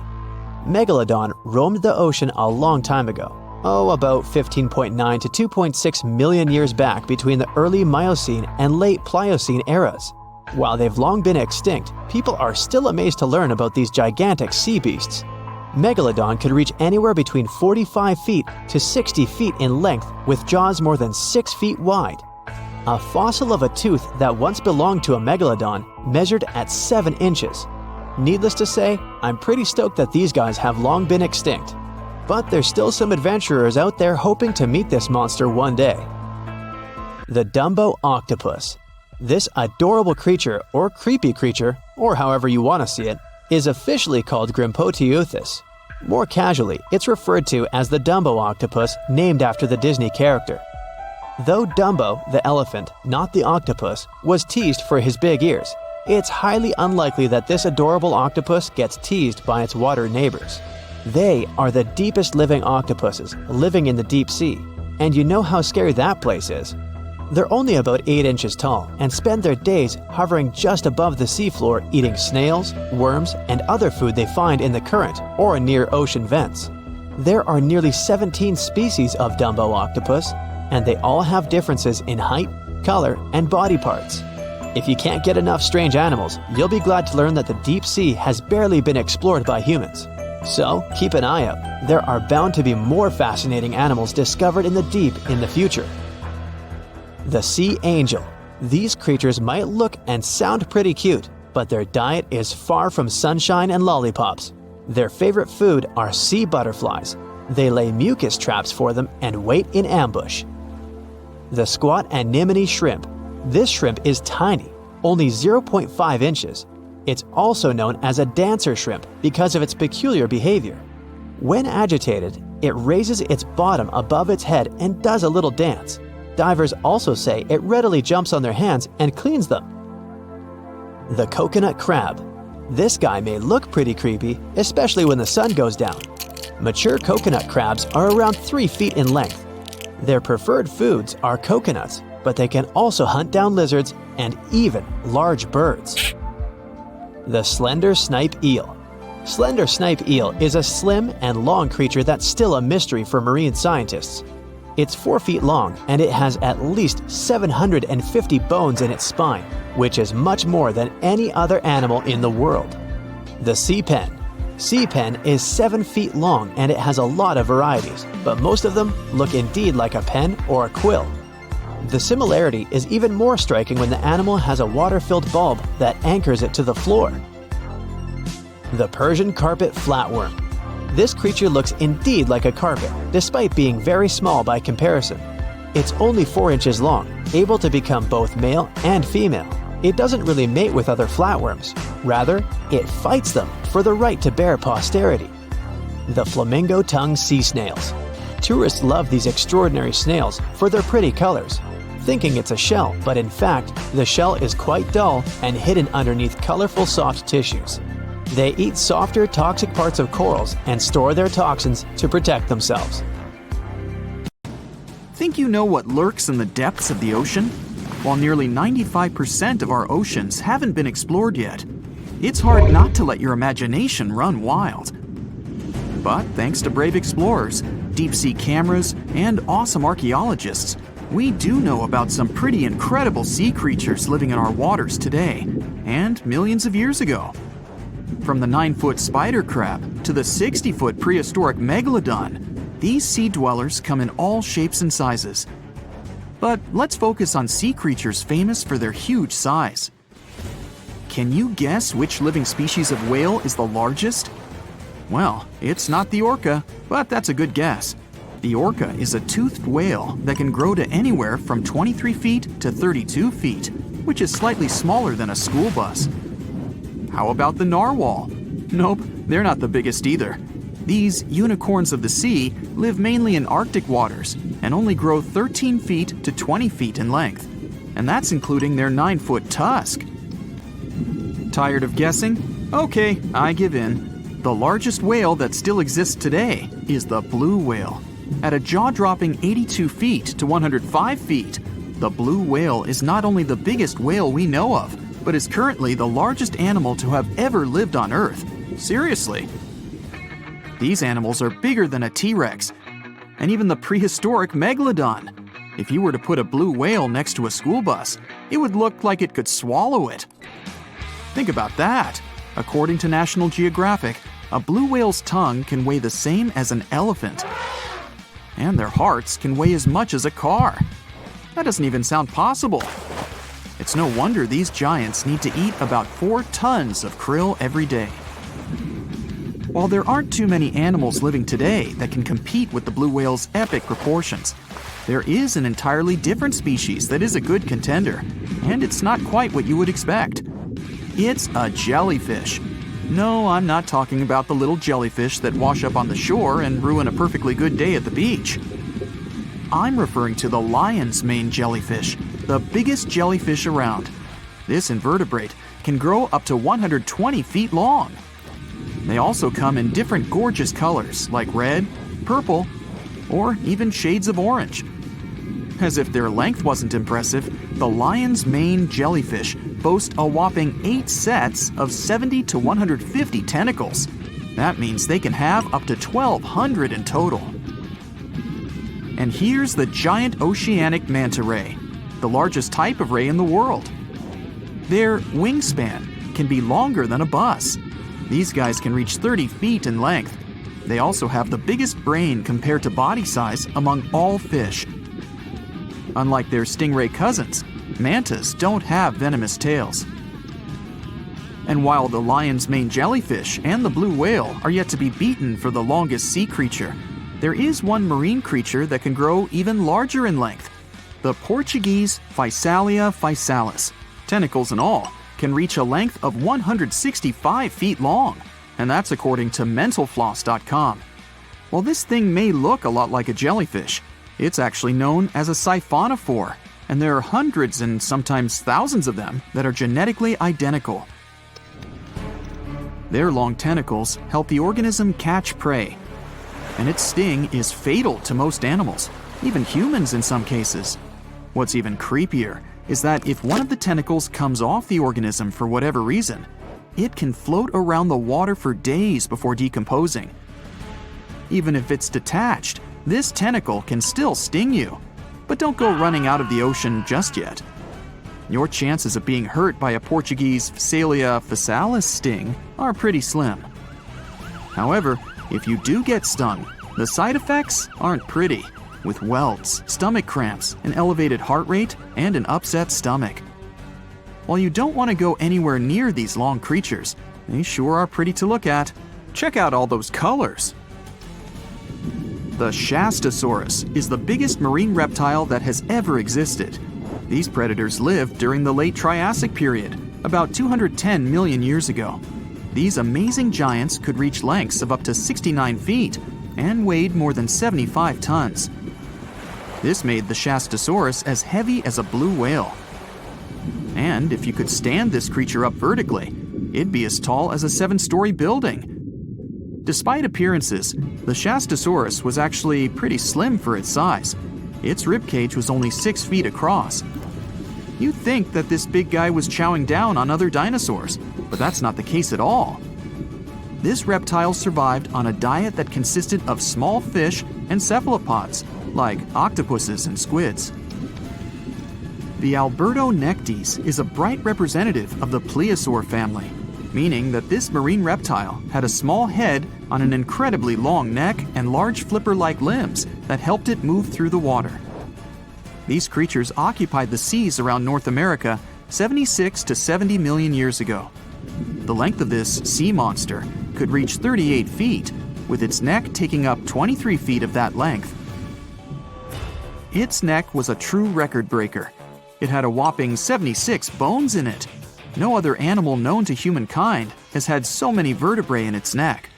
[SPEAKER 3] Megalodon roamed the ocean a long time ago. About 15.9 to 2.6 million years back between the early Miocene and late Pliocene eras. While they've long been extinct, people are still amazed to learn about these gigantic sea beasts. Megalodon could reach anywhere between 45 feet to 60 feet in length with jaws more than 6 feet wide. A fossil of a tooth that once belonged to a megalodon measured at 7 inches. Needless to say, I'm pretty stoked that these guys have long been extinct. But there's still some adventurers out there hoping to meet this monster one day. The Dumbo octopus. This adorable creature, or creepy creature, or however you want to see it, is officially called Grimpoteuthis. More casually, it's referred to as the Dumbo octopus, named after the Disney character. Though Dumbo, the elephant, not the octopus, was teased for his big ears, it's highly unlikely that this adorable octopus gets teased by its water neighbors. They are the deepest living octopuses, living in the deep sea, and you know how scary that place is. They're only about 8 inches tall and spend their days hovering just above the seafloor eating snails, worms, and other food they find in the current or near ocean vents. There are nearly 17 species of Dumbo octopus, and they all have differences in height, color, and body parts. If you can't get enough strange animals, you'll be glad to learn that the deep sea has barely been explored by humans. So keep an eye out. There are bound to be more fascinating animals discovered in the deep in the future. The sea angel. These creatures might look and sound pretty cute, but their diet is far from sunshine and lollipops. Their favorite food are sea butterflies. They lay mucus traps for them and wait in ambush. The squat anemone shrimp. This shrimp is tiny, only 0.5 inches. It's also known as a dancer shrimp because of its peculiar behavior. When agitated, it raises its bottom above its head and does a little dance. Divers also say it readily jumps on their hands and cleans them. The coconut crab. This guy may look pretty creepy, especially when the sun goes down. Mature coconut crabs are around 3 feet in length. Their preferred foods are coconuts, but they can also hunt down lizards and even large birds. The slender snipe eel. Slender snipe eel is a slim and long creature that's still a mystery for marine scientists. It's 4 feet long and it has at least 750 bones in its spine, which is much more than any other animal in the world. The sea pen. Sea pen is 7 feet long and it has a lot of varieties, but most of them look indeed like a pen or a quill. The similarity is even more striking when the animal has a water-filled bulb that anchors it to the floor. The Persian carpet flatworm. This creature looks indeed like a carpet, despite being very small by comparison. It's only 4 inches long, able to become both male and female. It doesn't really mate with other flatworms. Rather, it fights them for the right to bear posterity. The flamingo-tongued sea snails. Tourists love these extraordinary snails for their pretty colors, thinking it's a shell, but in fact, the shell is quite dull and hidden underneath colorful soft tissues. They eat softer, toxic parts of corals and store their toxins to protect themselves.
[SPEAKER 4] Think you know what lurks in the depths of the ocean? While nearly 95% of our oceans haven't been explored yet, it's hard not to let your imagination run wild. But thanks to brave explorers, deep-sea cameras, and awesome archaeologists, we do know about some pretty incredible sea creatures living in our waters today, and millions of years ago. From the 9-foot spider crab to the 60-foot prehistoric megalodon, these sea dwellers come in all shapes and sizes. But let's focus on sea creatures famous for their huge size. Can you guess which living species of whale is the largest? Well, it's not the orca, but that's a good guess. The orca is a toothed whale that can grow to anywhere from 23 feet to 32 feet, which is slightly smaller than a school bus. How about the narwhal? Nope, they're not the biggest either. These unicorns of the sea live mainly in Arctic waters and only grow 13 feet to 20 feet in length, and that's including their 9-foot tusk. Tired of guessing? Okay, I give in. The largest whale that still exists today is the blue whale. At a jaw-dropping 82 feet to 105 feet, the blue whale is not only the biggest whale we know of, but is currently the largest animal to have ever lived on Earth. Seriously. These animals are bigger than a T-Rex, and even the prehistoric megalodon. If you were to put a blue whale next to a school bus, it would look like it could swallow it. Think about that. According to National Geographic, a blue whale's tongue can weigh the same as an elephant. And their hearts can weigh as much as a car. That doesn't even sound possible. It's no wonder these giants need to eat about 4 tons of krill every day. While there aren't too many animals living today that can compete with the blue whale's epic proportions, there is an entirely different species that is a good contender, and it's not quite what you would expect. It's a jellyfish. No, I'm not talking about the little jellyfish that wash up on the shore and ruin a perfectly good day at the beach. I'm referring to the lion's mane jellyfish, the biggest jellyfish around. This invertebrate can grow up to 120 feet long. They also come in different gorgeous colors like red, purple, or even shades of orange. As if their length wasn't impressive, the lion's mane jellyfish boast a whopping 8 sets of 70 to 150 tentacles. That means they can have up to 1,200 in total. And here's the giant oceanic manta ray, the largest type of ray in the world. Their wingspan can be longer than a bus. These guys can reach 30 feet in length. They also have the biggest brain compared to body size among all fish. Unlike their stingray cousins, mantas don't have venomous tails. And while the lion's mane jellyfish and the blue whale are yet to be beaten for the longest sea creature, there is one marine creature that can grow even larger in length. The Portuguese Physalia physalis, tentacles and all, can reach a length of 165 feet long, and that's according to mentalfloss.com. While this thing may look a lot like a jellyfish, it's actually known as a siphonophore, and there are hundreds and sometimes thousands of them that are genetically identical. Their long tentacles help the organism catch prey, and its sting is fatal to most animals, even humans in some cases. What's even creepier is that if one of the tentacles comes off the organism for whatever reason, it can float around the water for days before decomposing. Even if it's detached, This tentacle can still sting you, but don't go running out of the ocean just yet. Your chances of being hurt by a Portuguese Phacelia phasalis sting are pretty slim. However, if you do get stung, the side effects aren't pretty, with welts, stomach cramps, an elevated heart rate, and an upset stomach. While you don't want to go anywhere near these long creatures, they sure are pretty to look at. Check out all those colors. The Shastosaurus is the biggest marine reptile that has ever existed. These predators lived during the late Triassic period, about 210 million years ago. These amazing giants could reach lengths of up to 69 feet and weighed more than 75 tons. This made the Shastosaurus as heavy as a blue whale. And if you could stand this creature up vertically, it'd be as tall as a 7-story building. Despite appearances, the Shastosaurus was actually pretty slim for its size. Its ribcage was only 6 feet across. You'd think that this big guy was chowing down on other dinosaurs, but that's not the case at all. This reptile survived on a diet that consisted of small fish and cephalopods, like octopuses and squids. The Albertonectes is a bright representative of the plesiosaur family, meaning that this marine reptile had a small head on an incredibly long neck and large flipper-like limbs that helped it move through the water. These creatures occupied the seas around North America 76 to 70 million years ago. The length of this sea monster could reach 38 feet, with its neck taking up 23 feet of that length. Its neck was a true record breaker. It had a whopping 76 bones in it. No other animal known to humankind has had so many vertebrae in its neck.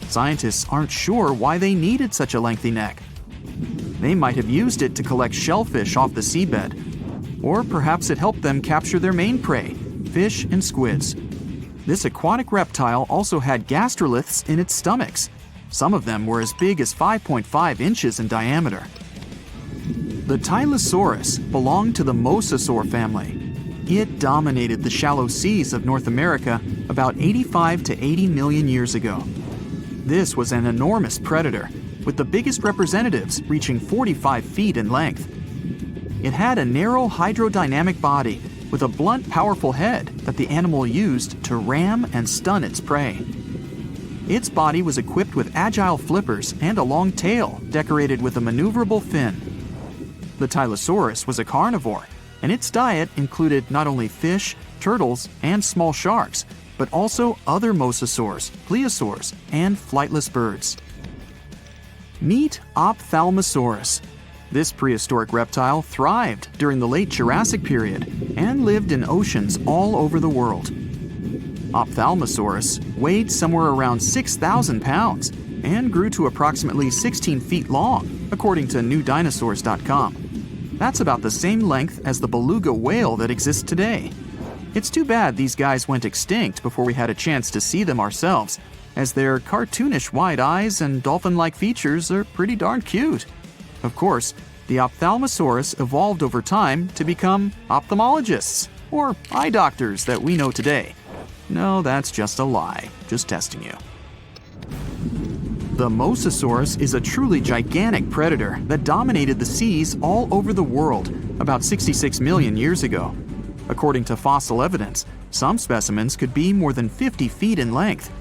[SPEAKER 4] Scientists aren't sure why they needed such a lengthy neck. They might have used it to collect shellfish off the seabed, or perhaps it helped them capture their main prey, fish and squids. This aquatic reptile also had gastroliths in its stomachs. Some of them were as big as 5.5 inches in diameter. The Tylosaurus belonged to the Mosasaur family. It dominated the shallow seas of North America about 85 to 80 million years ago. This was an enormous predator, with the biggest representatives reaching 45 feet in length. It had a narrow hydrodynamic body with a blunt, powerful head that the animal used to ram and stun its prey. Its body was equipped with agile flippers and a long tail decorated with a maneuverable fin. The Tylosaurus was a carnivore, and its diet included not only fish, turtles, and small sharks, but also other mosasaurs, plesiosaurs, and flightless birds. Meet Ophthalmosaurus. This prehistoric reptile thrived during the late Jurassic period and lived in oceans all over the world. Ophthalmosaurus weighed somewhere around 6,000 pounds and grew to approximately 16 feet long, according to newdinosaurs.com. That's about the same length as the beluga whale that exists today. It's too bad these guys went extinct before we had a chance to see them ourselves, as their cartoonish wide eyes and dolphin-like features are pretty darn cute. Of course, the Ophthalmosaurus evolved over time to become ophthalmologists, or eye doctors that we know today. No, that's just a lie. Just testing you. The Mosasaurus is a truly gigantic predator that dominated the seas all over the world about 66 million years ago. According to fossil evidence, some specimens could be more than 50 feet in length.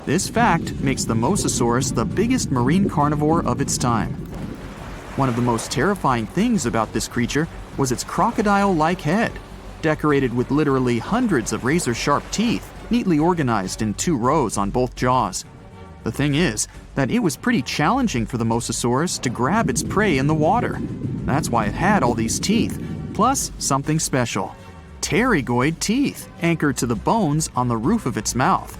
[SPEAKER 4] This fact makes the Mosasaurus the biggest marine carnivore of its time. One of the most terrifying things about this creature was its crocodile-like head, decorated with literally hundreds of razor-sharp teeth, neatly organized in 2 rows on both jaws. The thing is that it was pretty challenging for the Mosasaurus to grab its prey in the water. That's why it had all these teeth, plus something special: pterygoid teeth anchored to the bones on the roof of its mouth.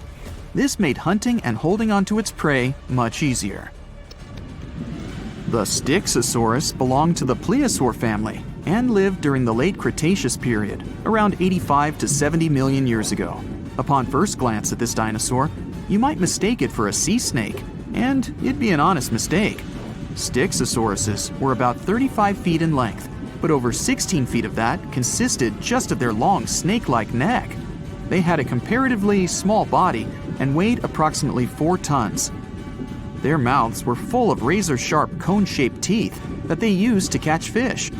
[SPEAKER 4] This made hunting and holding onto its prey much easier. The Styxosaurus belonged to the plesiosaur family and lived during the late Cretaceous period, around 85 to 70 million years ago. Upon first glance at this dinosaur, you might mistake it for a sea snake, and it'd be an honest mistake. Styxosauruses were about 35 feet in length, but over 16 feet of that consisted just of their long snake-like neck. They had a comparatively small body and weighed approximately 4 tons. Their mouths were full of razor-sharp cone-shaped teeth that they used to catch fish.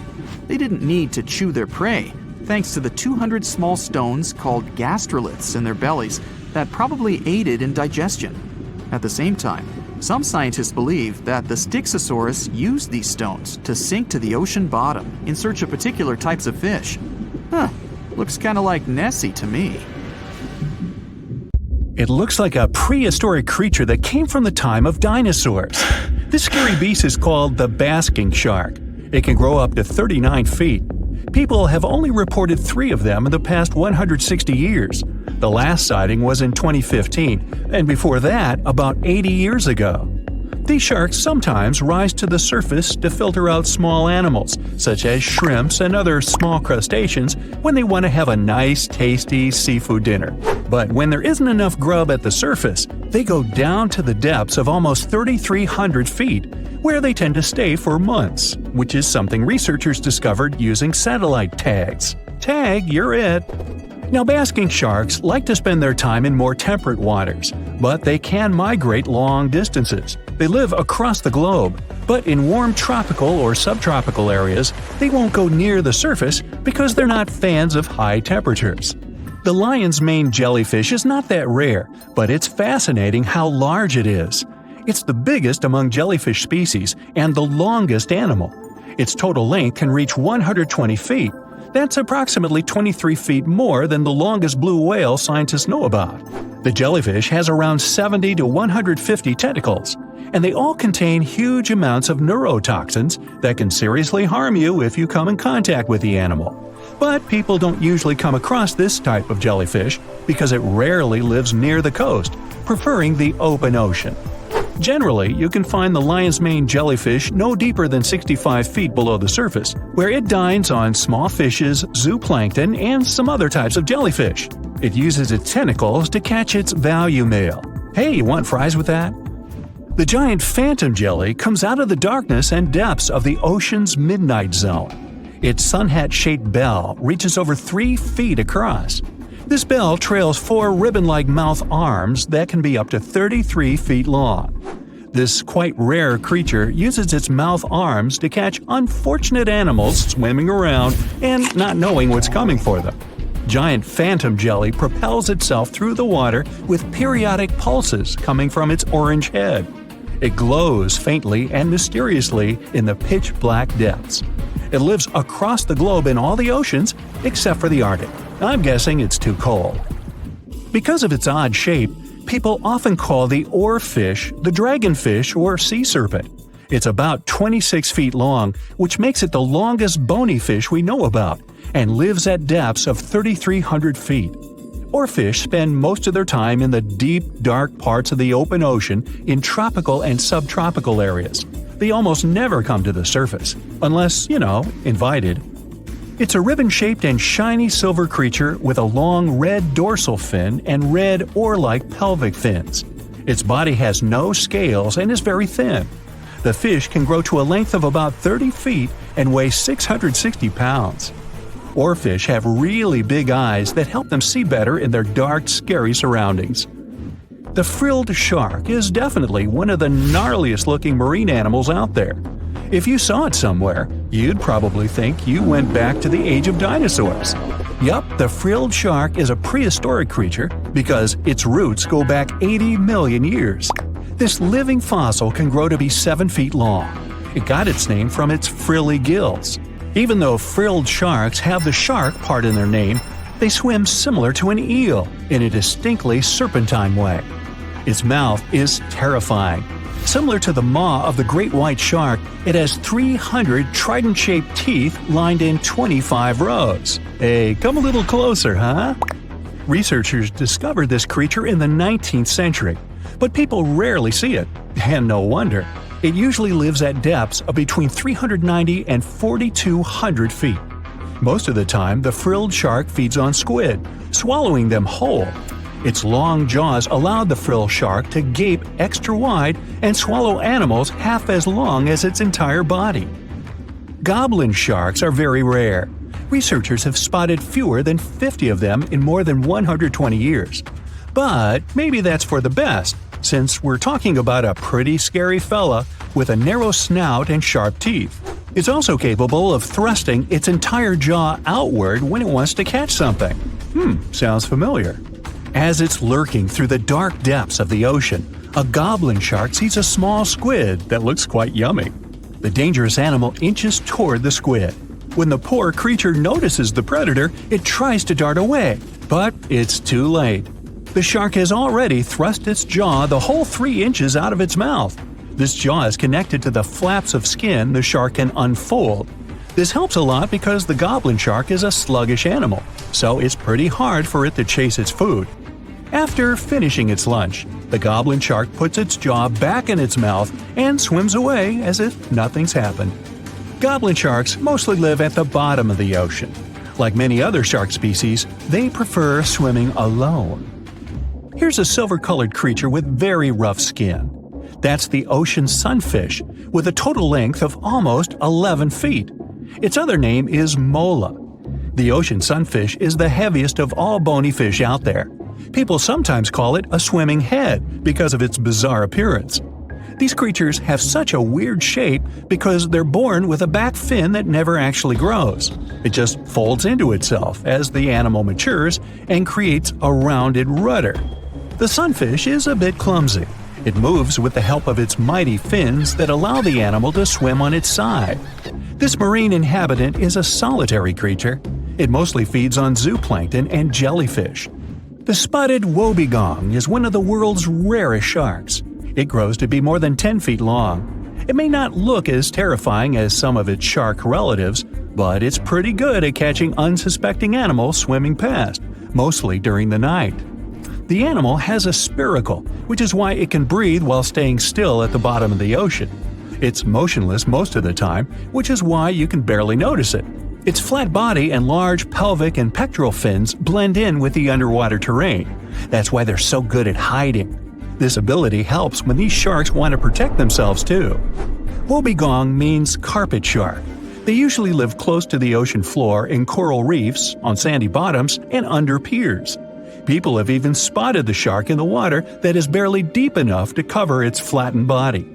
[SPEAKER 4] They didn't need to chew their prey, thanks to the 200 small stones called gastroliths in their bellies that probably aided in digestion. At the same time, some scientists believe that the Styxosaurus used these stones to sink to the ocean bottom in search of particular types of fish. Looks kind of like Nessie to me.
[SPEAKER 1] It looks like a prehistoric creature that came from the time of dinosaurs. This scary beast is called the basking shark. It can grow up to 39 feet. People have only reported 3 of them in the past 160 years. The last sighting was in 2015, and before that, about 80 years ago. These sharks sometimes rise to the surface to filter out small animals, such as shrimps and other small crustaceans, when they want to have a nice, tasty seafood dinner. But when there isn't enough grub at the surface, they go down to the depths of almost 3,300 feet, where they tend to stay for months, which is something researchers discovered using satellite tags. Tag, you're it! Now, basking sharks like to spend their time in more temperate waters, but they can migrate long distances. They live across the globe, but in warm tropical or subtropical areas, they won't go near the surface because they're not fans of high temperatures. The lion's mane jellyfish is not that rare, but it's fascinating how large it is. It's the biggest among jellyfish species and the longest animal. Its total length can reach 120 feet. That's approximately 23 feet more than the longest blue whale scientists know about. The jellyfish has around 70 to 150 tentacles, and they all contain huge amounts of neurotoxins that can seriously harm you if you come in contact with the animal. But people don't usually come across this type of jellyfish because it rarely lives near the coast, preferring the open ocean. Generally, you can find the lion's mane jellyfish no deeper than 65 feet below the surface, where it dines on small fishes, zooplankton, and some other types of jellyfish. It uses its tentacles to catch its value meal. Hey, you want fries with that? The giant phantom jelly comes out of the darkness and depths of the ocean's midnight zone. Its sun hat-shaped bell reaches over 3 feet across. This bell trails 4 ribbon-like mouth arms that can be up to 33 feet long. This quite rare creature uses its mouth arms to catch unfortunate animals swimming around and not knowing what's coming for them. Giant phantom jelly propels itself through the water with periodic pulses coming from its orange head. It glows faintly and mysteriously in the pitch-black depths. It lives across the globe in all the oceans except for the Arctic. I'm guessing it's too cold. Because of its odd shape, people often call the oarfish the dragonfish or sea serpent. It's about 26 feet long, which makes it the longest bony fish we know about, and lives at depths of 3,300 feet. Oarfish spend most of their time in the deep, dark parts of the open ocean in tropical and subtropical areas. They almost never come to the surface, unless, invited. It's a ribbon-shaped and shiny silver creature with a long red dorsal fin and red oar-like pelvic fins. Its body has no scales and is very thin. The fish can grow to a length of about 30 feet and weigh 660 pounds. Oarfish have really big eyes that help them see better in their dark, scary surroundings. The frilled shark is definitely one of the gnarliest-looking marine animals out there. If you saw it somewhere, you'd probably think you went back to the age of dinosaurs. Yup, the frilled shark is a prehistoric creature because its roots go back 80 million years. This living fossil can grow to be 7 feet long. It got its name from its frilly gills. Even though frilled sharks have the shark part in their name, they swim similar to an eel in a distinctly serpentine way. Its mouth is terrifying. Similar to the maw of the great white shark, it has 300 trident-shaped teeth lined in 25 rows. Hey, come a little closer, huh? Researchers discovered this creature in the 19th century, but people rarely see it, and no wonder. It usually lives at depths of between 390 and 4,200 feet. Most of the time, the frilled shark feeds on squid, swallowing them whole. Its long jaws allowed the frilled shark to gape extra wide and swallow animals half as long as its entire body. Goblin sharks are very rare. Researchers have spotted fewer than 50 of them in more than 120 years. But maybe that's for the best. since we're talking about a pretty scary fella with a narrow snout and sharp teeth. It's also capable of thrusting its entire jaw outward when it wants to catch something. Sounds familiar. As it's lurking through the dark depths of the ocean, a goblin shark sees a small squid that looks quite yummy. The dangerous animal inches toward the squid. When the poor creature notices the predator, it tries to dart away, but it's too late. The shark has already thrust its jaw the whole 3 inches out of its mouth. This jaw is connected to the flaps of skin the shark can unfold. This helps a lot because the goblin shark is a sluggish animal, so it's pretty hard for it to chase its food. After finishing its lunch, the goblin shark puts its jaw back in its mouth and swims away as if nothing's happened. Goblin sharks mostly live at the bottom of the ocean. Like many other shark species, they prefer swimming alone. Here's a silver-colored creature with very rough skin. That's the ocean sunfish, with a total length of almost 11 feet. Its other name is mola. The ocean sunfish is the heaviest of all bony fish out there. People sometimes call it a swimming head because of its bizarre appearance. These creatures have such a weird shape because they're born with a back fin that never actually grows. It just folds into itself as the animal matures and creates a rounded rudder. The sunfish is a bit clumsy. It moves with the help of its mighty fins that allow the animal to swim on its side. This marine inhabitant is a solitary creature. It mostly feeds on zooplankton and jellyfish. The spotted wobbegong is one of the world's rarest sharks. It grows to be more than 10 feet long. It may not look as terrifying as some of its shark relatives, but it's pretty good at catching unsuspecting animals swimming past, mostly during the night. The animal has a spiracle, which is why it can breathe while staying still at the bottom of the ocean. It's motionless most of the time, which is why you can barely notice it. Its flat body and large pelvic and pectoral fins blend in with the underwater terrain. That's why they're so good at hiding. This ability helps when these sharks want to protect themselves too. Wobbegong means carpet shark. They usually live close to the ocean floor in coral reefs, on sandy bottoms, and under piers. People have even spotted the shark in the water that is barely deep enough to cover its flattened body.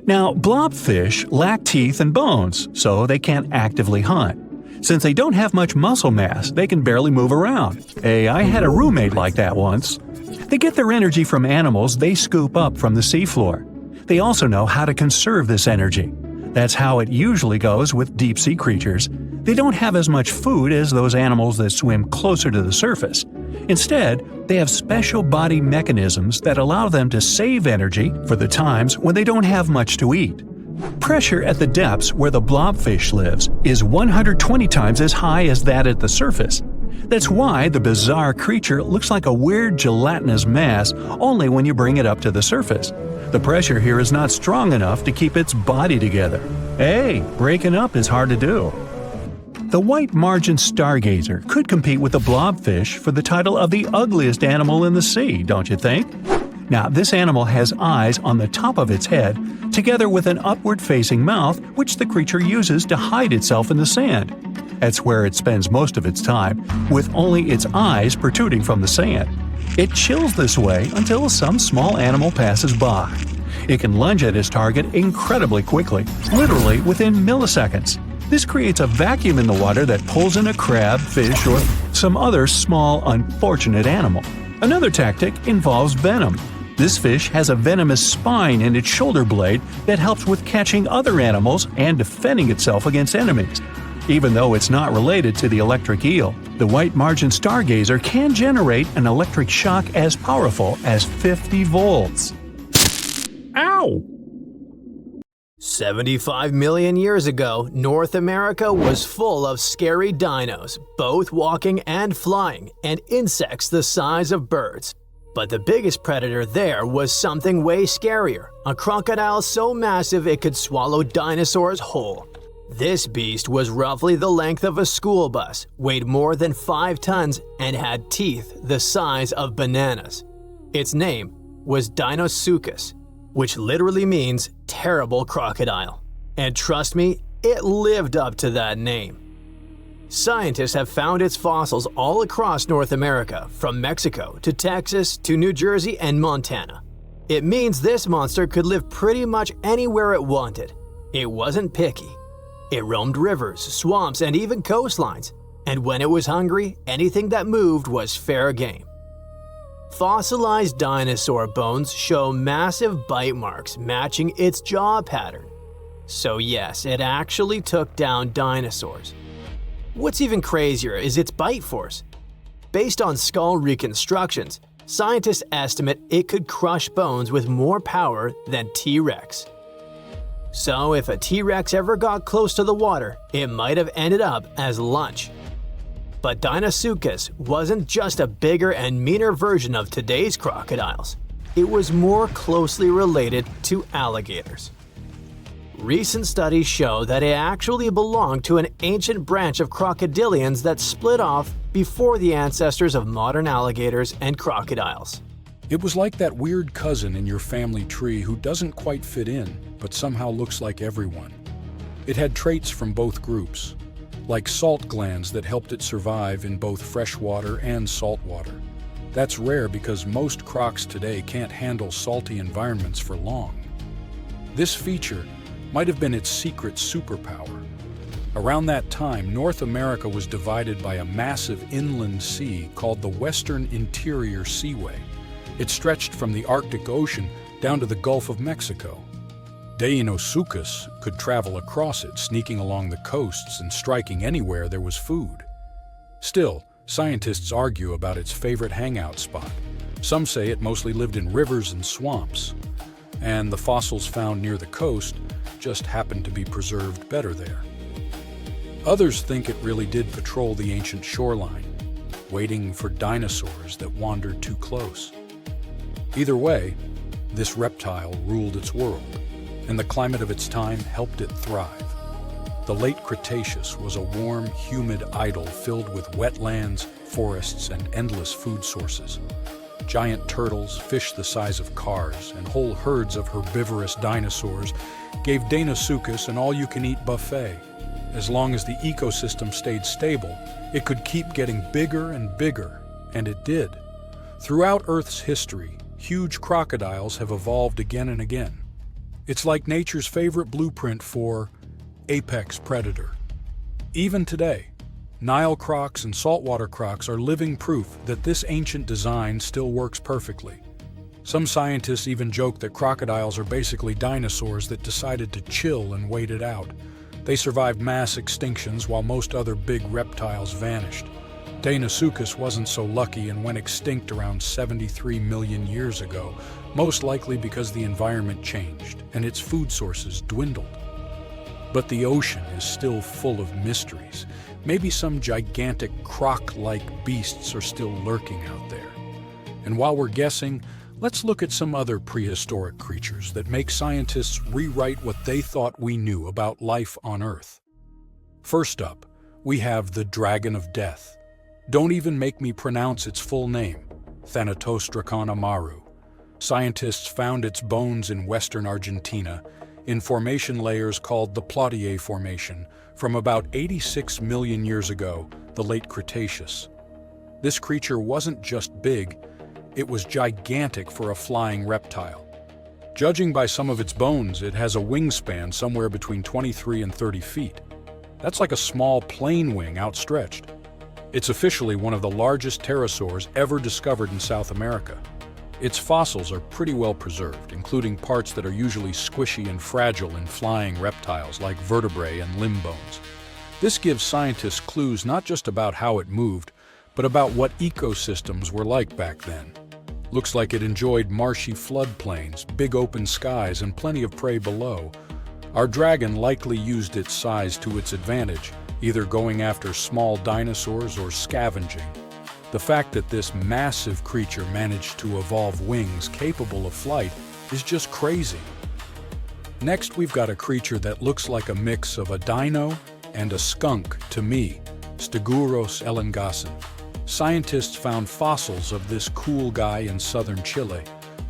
[SPEAKER 1] Now, blobfish lack teeth and bones, so they can't actively hunt. Since they don't have much muscle mass, they can barely move around. Hey, I had a roommate like that once. They get their energy from animals they scoop up from the seafloor. They also know how to conserve this energy. That's how it usually goes with deep-sea creatures. They don't have as much food as those animals that swim closer to the surface. Instead, they have special body mechanisms that allow them to save energy for the times when they don't have much to eat. Pressure at the depths where the blobfish lives is 120 times as high as that at the surface. That's why the bizarre creature looks like a weird gelatinous mass only when you bring it up to the surface. The pressure here is not strong enough to keep its body together. Hey, breaking up is hard to do. The white margin stargazer could compete with the blobfish for the title of the ugliest animal in the sea, don't you think? Now, this animal has eyes on the top of its head, together with an upward-facing mouth which the creature uses to hide itself in the sand. That's where it spends most of its time, with only its eyes protruding from the sand. It chills this way until some small animal passes by. It can lunge at its target incredibly quickly, literally within milliseconds. This creates a vacuum in the water that pulls in a crab, fish, or some other small, unfortunate animal. Another tactic involves venom. This fish has a venomous spine in its shoulder blade that helps with catching other animals and defending itself against enemies. Even though it's not related to the electric eel, the white margin stargazer can generate an electric shock as powerful as 50 volts. Ow!
[SPEAKER 3] 75 million years ago, North America was full of scary dinos, both walking and flying, and insects the size of birds. But the biggest predator there was something way scarier, a crocodile so massive it could swallow dinosaurs whole. This beast was roughly the length of a school bus, weighed more than 5 tons, and had teeth the size of bananas. Its name was Deinosuchus, which literally means terrible crocodile. And trust me, it lived up to that name. Scientists have found its fossils all across North America, from Mexico to Texas to New Jersey and Montana. It means this monster could live pretty much anywhere it wanted. It wasn't picky. It roamed rivers, swamps, and even coastlines. And when it was hungry, anything that moved was fair game. Fossilized dinosaur bones show massive bite marks matching its jaw pattern. So yes, it actually took down dinosaurs. What's even crazier is its bite force. Based on skull reconstructions, scientists estimate it could crush bones with more power than T-Rex. So if a T-Rex ever got close to the water, it might have ended up as lunch. But Deinosuchus wasn't just a bigger and meaner version of today's crocodiles. It was more closely related to alligators. Recent studies show that it actually belonged to an ancient branch of crocodilians that split off before the ancestors of modern alligators and crocodiles.
[SPEAKER 5] It was like that weird cousin in your family tree who doesn't quite fit in, but somehow looks like everyone. It had traits from both groups, like salt glands that helped it survive in both freshwater and saltwater. That's rare because most crocs today can't handle salty environments for long. This feature might have been its secret superpower. Around that time, North America was divided by a massive inland sea called the Western Interior Seaway. It stretched from the Arctic Ocean down to the Gulf of Mexico. Deinosuchus could travel across it, sneaking along the coasts and striking anywhere there was food. Still, scientists argue about its favorite hangout spot. Some say it mostly lived in rivers and swamps, and the fossils found near the coast just happened to be preserved better there. Others think it really did patrol the ancient shoreline, waiting for dinosaurs that wandered too close. Either way, this reptile ruled its world, and the climate of its time helped it thrive. The late Cretaceous was a warm, humid idyll filled with wetlands, forests, and endless food sources. Giant turtles, fish the size of cars, and whole herds of herbivorous dinosaurs gave Deinosuchus an all-you-can-eat buffet. As long as the ecosystem stayed stable, it could keep getting bigger and bigger, and it did. Throughout Earth's history, huge crocodiles have evolved again and again. It's like nature's favorite blueprint for apex predator. Even today, Nile crocs and saltwater crocs are living proof that this ancient design still works perfectly. Some scientists even joke that crocodiles are basically dinosaurs that decided to chill and wait it out. They survived mass extinctions while most other big reptiles vanished. Deinosuchus wasn't so lucky and went extinct around 73 million years ago, most likely because the environment changed and its food sources dwindled. But the ocean is still full of mysteries. Maybe some gigantic croc-like beasts are still lurking out there. And while we're guessing, let's look at some other prehistoric creatures that make scientists rewrite what they thought we knew about life on Earth. First up, we have the Dragon of Death. Don't even make me pronounce its full name, Thanatosdracon amaru. Scientists found its bones in western Argentina, in formation layers called the Plotier Formation, from about 86 million years ago, the late Cretaceous. This creature wasn't just big, it was gigantic for a flying reptile. Judging by some of its bones, it has a wingspan somewhere between 23 and 30 feet. That's like a small plane wing outstretched. It's officially one of the largest pterosaurs ever discovered in South America. Its fossils are pretty well preserved, including parts that are usually squishy and fragile in flying reptiles like vertebrae and limb bones. This gives scientists clues not just about how it moved, but about what ecosystems were like back then. Looks like it enjoyed marshy floodplains, big open skies, and plenty of prey below. Our dragon likely used its size to its advantage, either going after small dinosaurs or scavenging. The fact that this massive creature managed to evolve wings capable of flight is just crazy. Next, we've got a creature that looks like a mix of a dino and a skunk to me, Stegosaurus elengasin. Scientists found fossils of this cool guy in southern Chile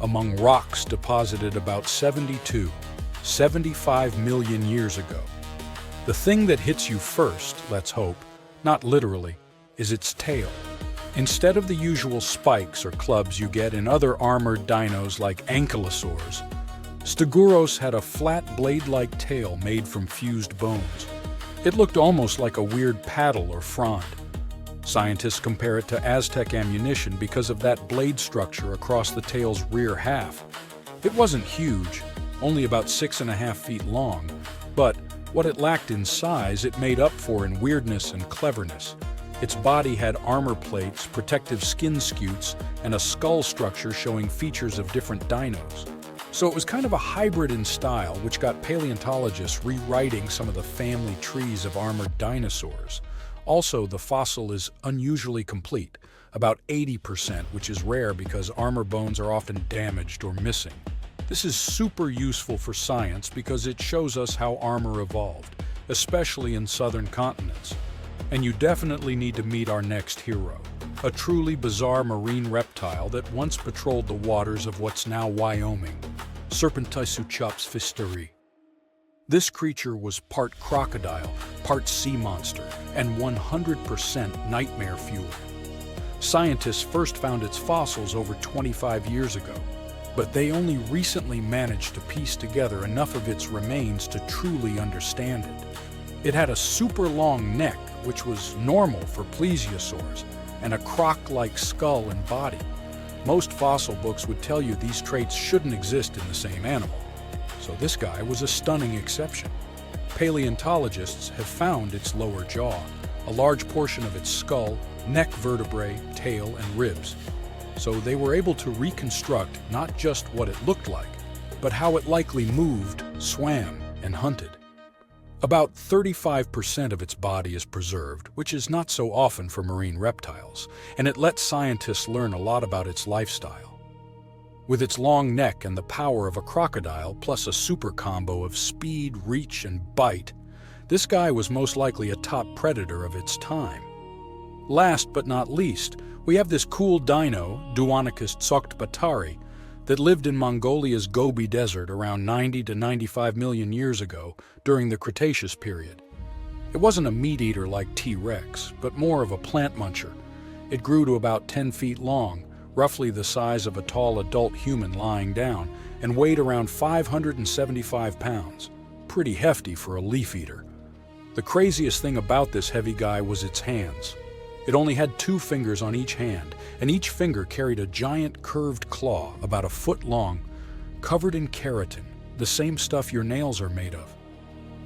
[SPEAKER 5] among rocks deposited about 75 million years ago. The thing that hits you first, let's hope, not literally, is its tail. Instead of the usual spikes or clubs you get in other armored dinos like ankylosaurs, Stegosaurus had a flat blade-like tail made from fused bones. It looked almost like a weird paddle or frond. Scientists compare it to Aztec ammunition because of that blade structure across the tail's rear half. It wasn't huge, only about 6.5 feet long, but what it lacked in size it made up for in weirdness and cleverness. Its body had armor plates, protective skin scutes, and a skull structure showing features of different dinos. So it was kind of a hybrid in style, which got paleontologists rewriting some of the family trees of armored dinosaurs. Also, the fossil is unusually complete, about 80%, which is rare because armor bones are often damaged or missing. This is super useful for science because it shows us how armor evolved, especially in southern continents. And you definitely need to meet our next hero, a truly bizarre marine reptile that once patrolled the waters of what's now Wyoming, Serpentisuchops fisteri. This creature was part crocodile, part sea monster, and 100% nightmare fuel. Scientists first found its fossils over 25 years ago, but they only recently managed to piece together enough of its remains to truly understand it. It had a super long neck, which was normal for plesiosaurs, and a croc-like skull and body. Most fossil books would tell you these traits shouldn't exist in the same animal. So this guy was a stunning exception. Paleontologists have found its lower jaw, a large portion of its skull, neck vertebrae, tail, and ribs. So they were able to reconstruct not just what it looked like, but how it likely moved, swam, and hunted. About 35% of its body is preserved, which is not so often for marine reptiles, and it lets scientists learn a lot about its lifestyle. With its long neck and the power of a crocodile, plus a super combo of speed, reach, and bite, this guy was most likely a top predator of its time. Last but not least, we have this cool dino, Duonicus tsokhtbatari, that lived in Mongolia's Gobi Desert around 90 to 95 million years ago during the Cretaceous period. It wasn't a meat-eater like T-Rex, but more of a plant muncher. It grew to about 10 feet long, roughly the size of a tall adult human lying down, and weighed around 575 pounds. Pretty hefty for a leaf-eater. The craziest thing about this heavy guy was its hands. It only had 2 fingers on each hand, and each finger carried a giant curved claw about a foot long, covered in keratin, the same stuff your nails are made of.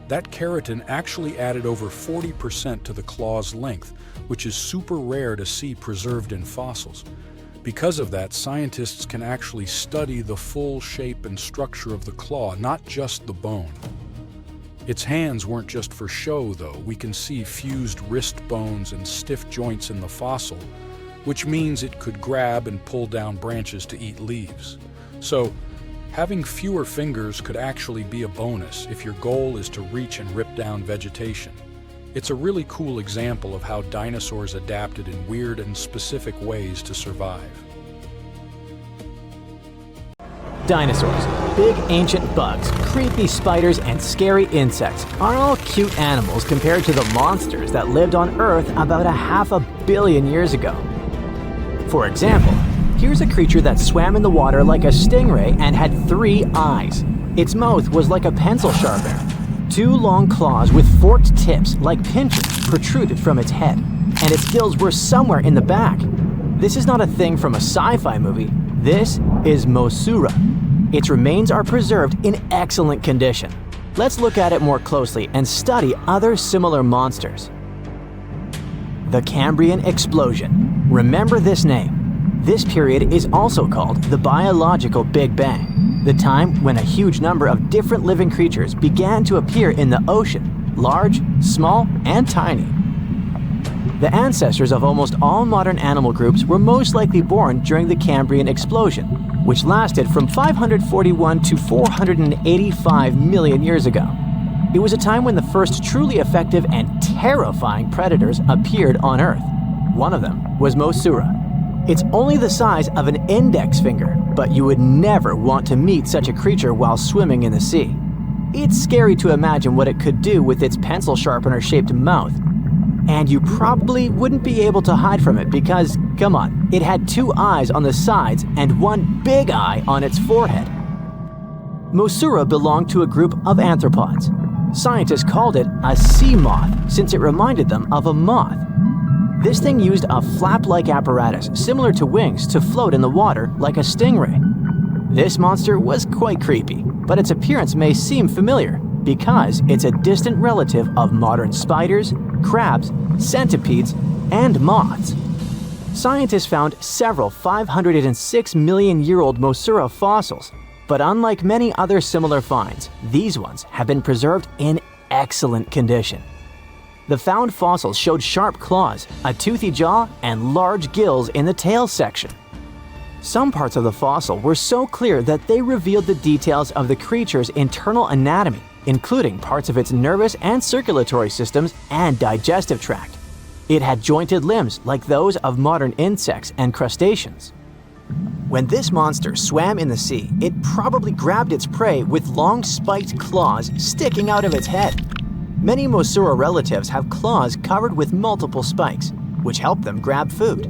[SPEAKER 5] That keratin actually added over 40% to the claw's length, which is super rare to see preserved in fossils. Because of that, scientists can actually study the full shape and structure of the claw, not just the bone. Its hands weren't just for show, though. We can see fused wrist bones and stiff joints in the fossil, which means it could grab and pull down branches to eat leaves. So, having fewer fingers could actually be a bonus if your goal is to reach and rip down vegetation. It's a really cool example of how dinosaurs adapted in weird and specific ways to survive.
[SPEAKER 3] Dinosaurs, big ancient bugs, creepy spiders, and scary insects are all cute animals compared to the monsters that lived on Earth about 500 million years ago. For example, here's a creature that swam in the water like a stingray and had 3 eyes. Its mouth was like a pencil sharpener. 2 long claws with forked tips like pincers protruded from its head, and its gills were somewhere in the back. This is not a thing from a sci-fi movie. This is Mosura. Its remains are preserved in excellent condition. Let's look at it more closely and study other similar monsters. The Cambrian explosion. Remember this name. This period is also called the biological Big Bang, the time when a huge number of different living creatures began to appear in the ocean, large, small, and tiny. The ancestors of almost all modern animal groups were most likely born during the Cambrian explosion, which lasted from 541 to 485 million years ago. It was a time when the first truly effective and terrifying predators appeared on Earth. One of them was Mosura. It's only the size of an index finger, but you would never want to meet such a creature while swimming in the sea. It's scary to imagine what it could do with its pencil sharpener-shaped mouth. And you probably wouldn't be able to hide from it because, Come on, it had 2 eyes on the sides and 1 big eye on its forehead. Mosura belonged to a group of arthropods. Scientists called it a sea moth since it reminded them of a moth. This thing used a flap-like apparatus similar to wings to float in the water like a stingray. This monster was quite creepy, but its appearance may seem familiar because it's a distant relative of modern spiders, crabs, centipedes, and moths. Scientists found several 506 million-year-old Mosura fossils, but unlike many other similar finds, these ones have been preserved in excellent condition. The found fossils showed sharp claws, a toothy jaw, and large gills in the tail section. Some parts of the fossil were so clear that they revealed the details of the creature's internal anatomy, including parts of its nervous and circulatory systems and digestive tract. It had jointed limbs like those of modern insects and crustaceans. When this monster swam in the sea, it probably grabbed its prey with long spiked claws sticking out of its head. Many Mosura relatives have claws covered with multiple spikes, which help them grab food.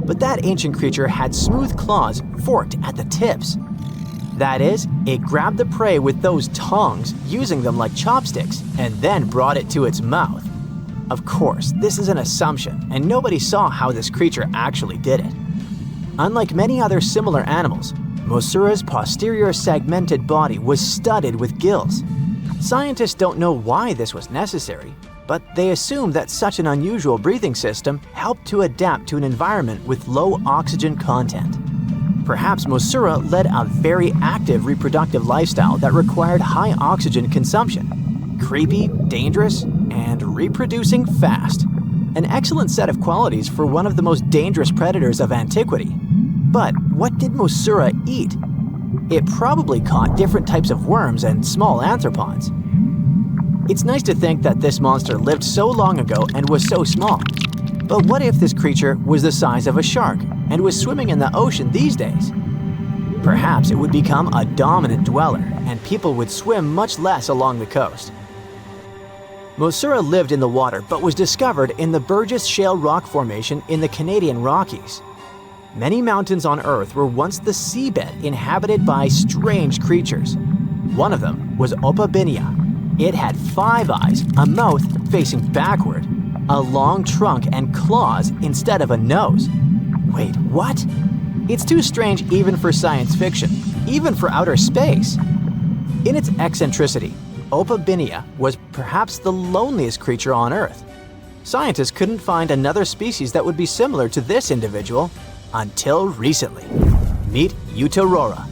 [SPEAKER 3] But that ancient creature had smooth claws forked at the tips. That is, it grabbed the prey with those tongs, using them like chopsticks, and then brought it to its mouth. Of course, this is an assumption, and nobody saw how this creature actually did it. Unlike many other similar animals, Mosura's posterior segmented body was studded with gills. Scientists don't know why this was necessary, but they assume that such an unusual breathing system helped to adapt to an environment with low oxygen content. Perhaps Mosura led a very active reproductive lifestyle that required high oxygen consumption. Creepy, dangerous, and reproducing fast. An excellent set of qualities for one of the most dangerous predators of antiquity. But what did Mosura eat? It probably caught different types of worms and small arthropods. It's nice to think that this monster lived so long ago and was so small. But what if this creature was the size of a shark and was swimming in the ocean these days? Perhaps it would become a dominant dweller and people would swim much less along the coast. Mosura lived in the water but was discovered in the Burgess Shale Rock Formation in the Canadian Rockies. Many mountains on Earth were once the seabed inhabited by strange creatures. One of them was Opabinia. It had 5 eyes, a mouth facing backward, a long trunk and claws instead of a nose. Wait, what? It's too strange even for science fiction, even for outer space. In its eccentricity, Opabinia was perhaps the loneliest creature on Earth. Scientists couldn't find another species that would be similar to this individual until recently. Meet Utaurora.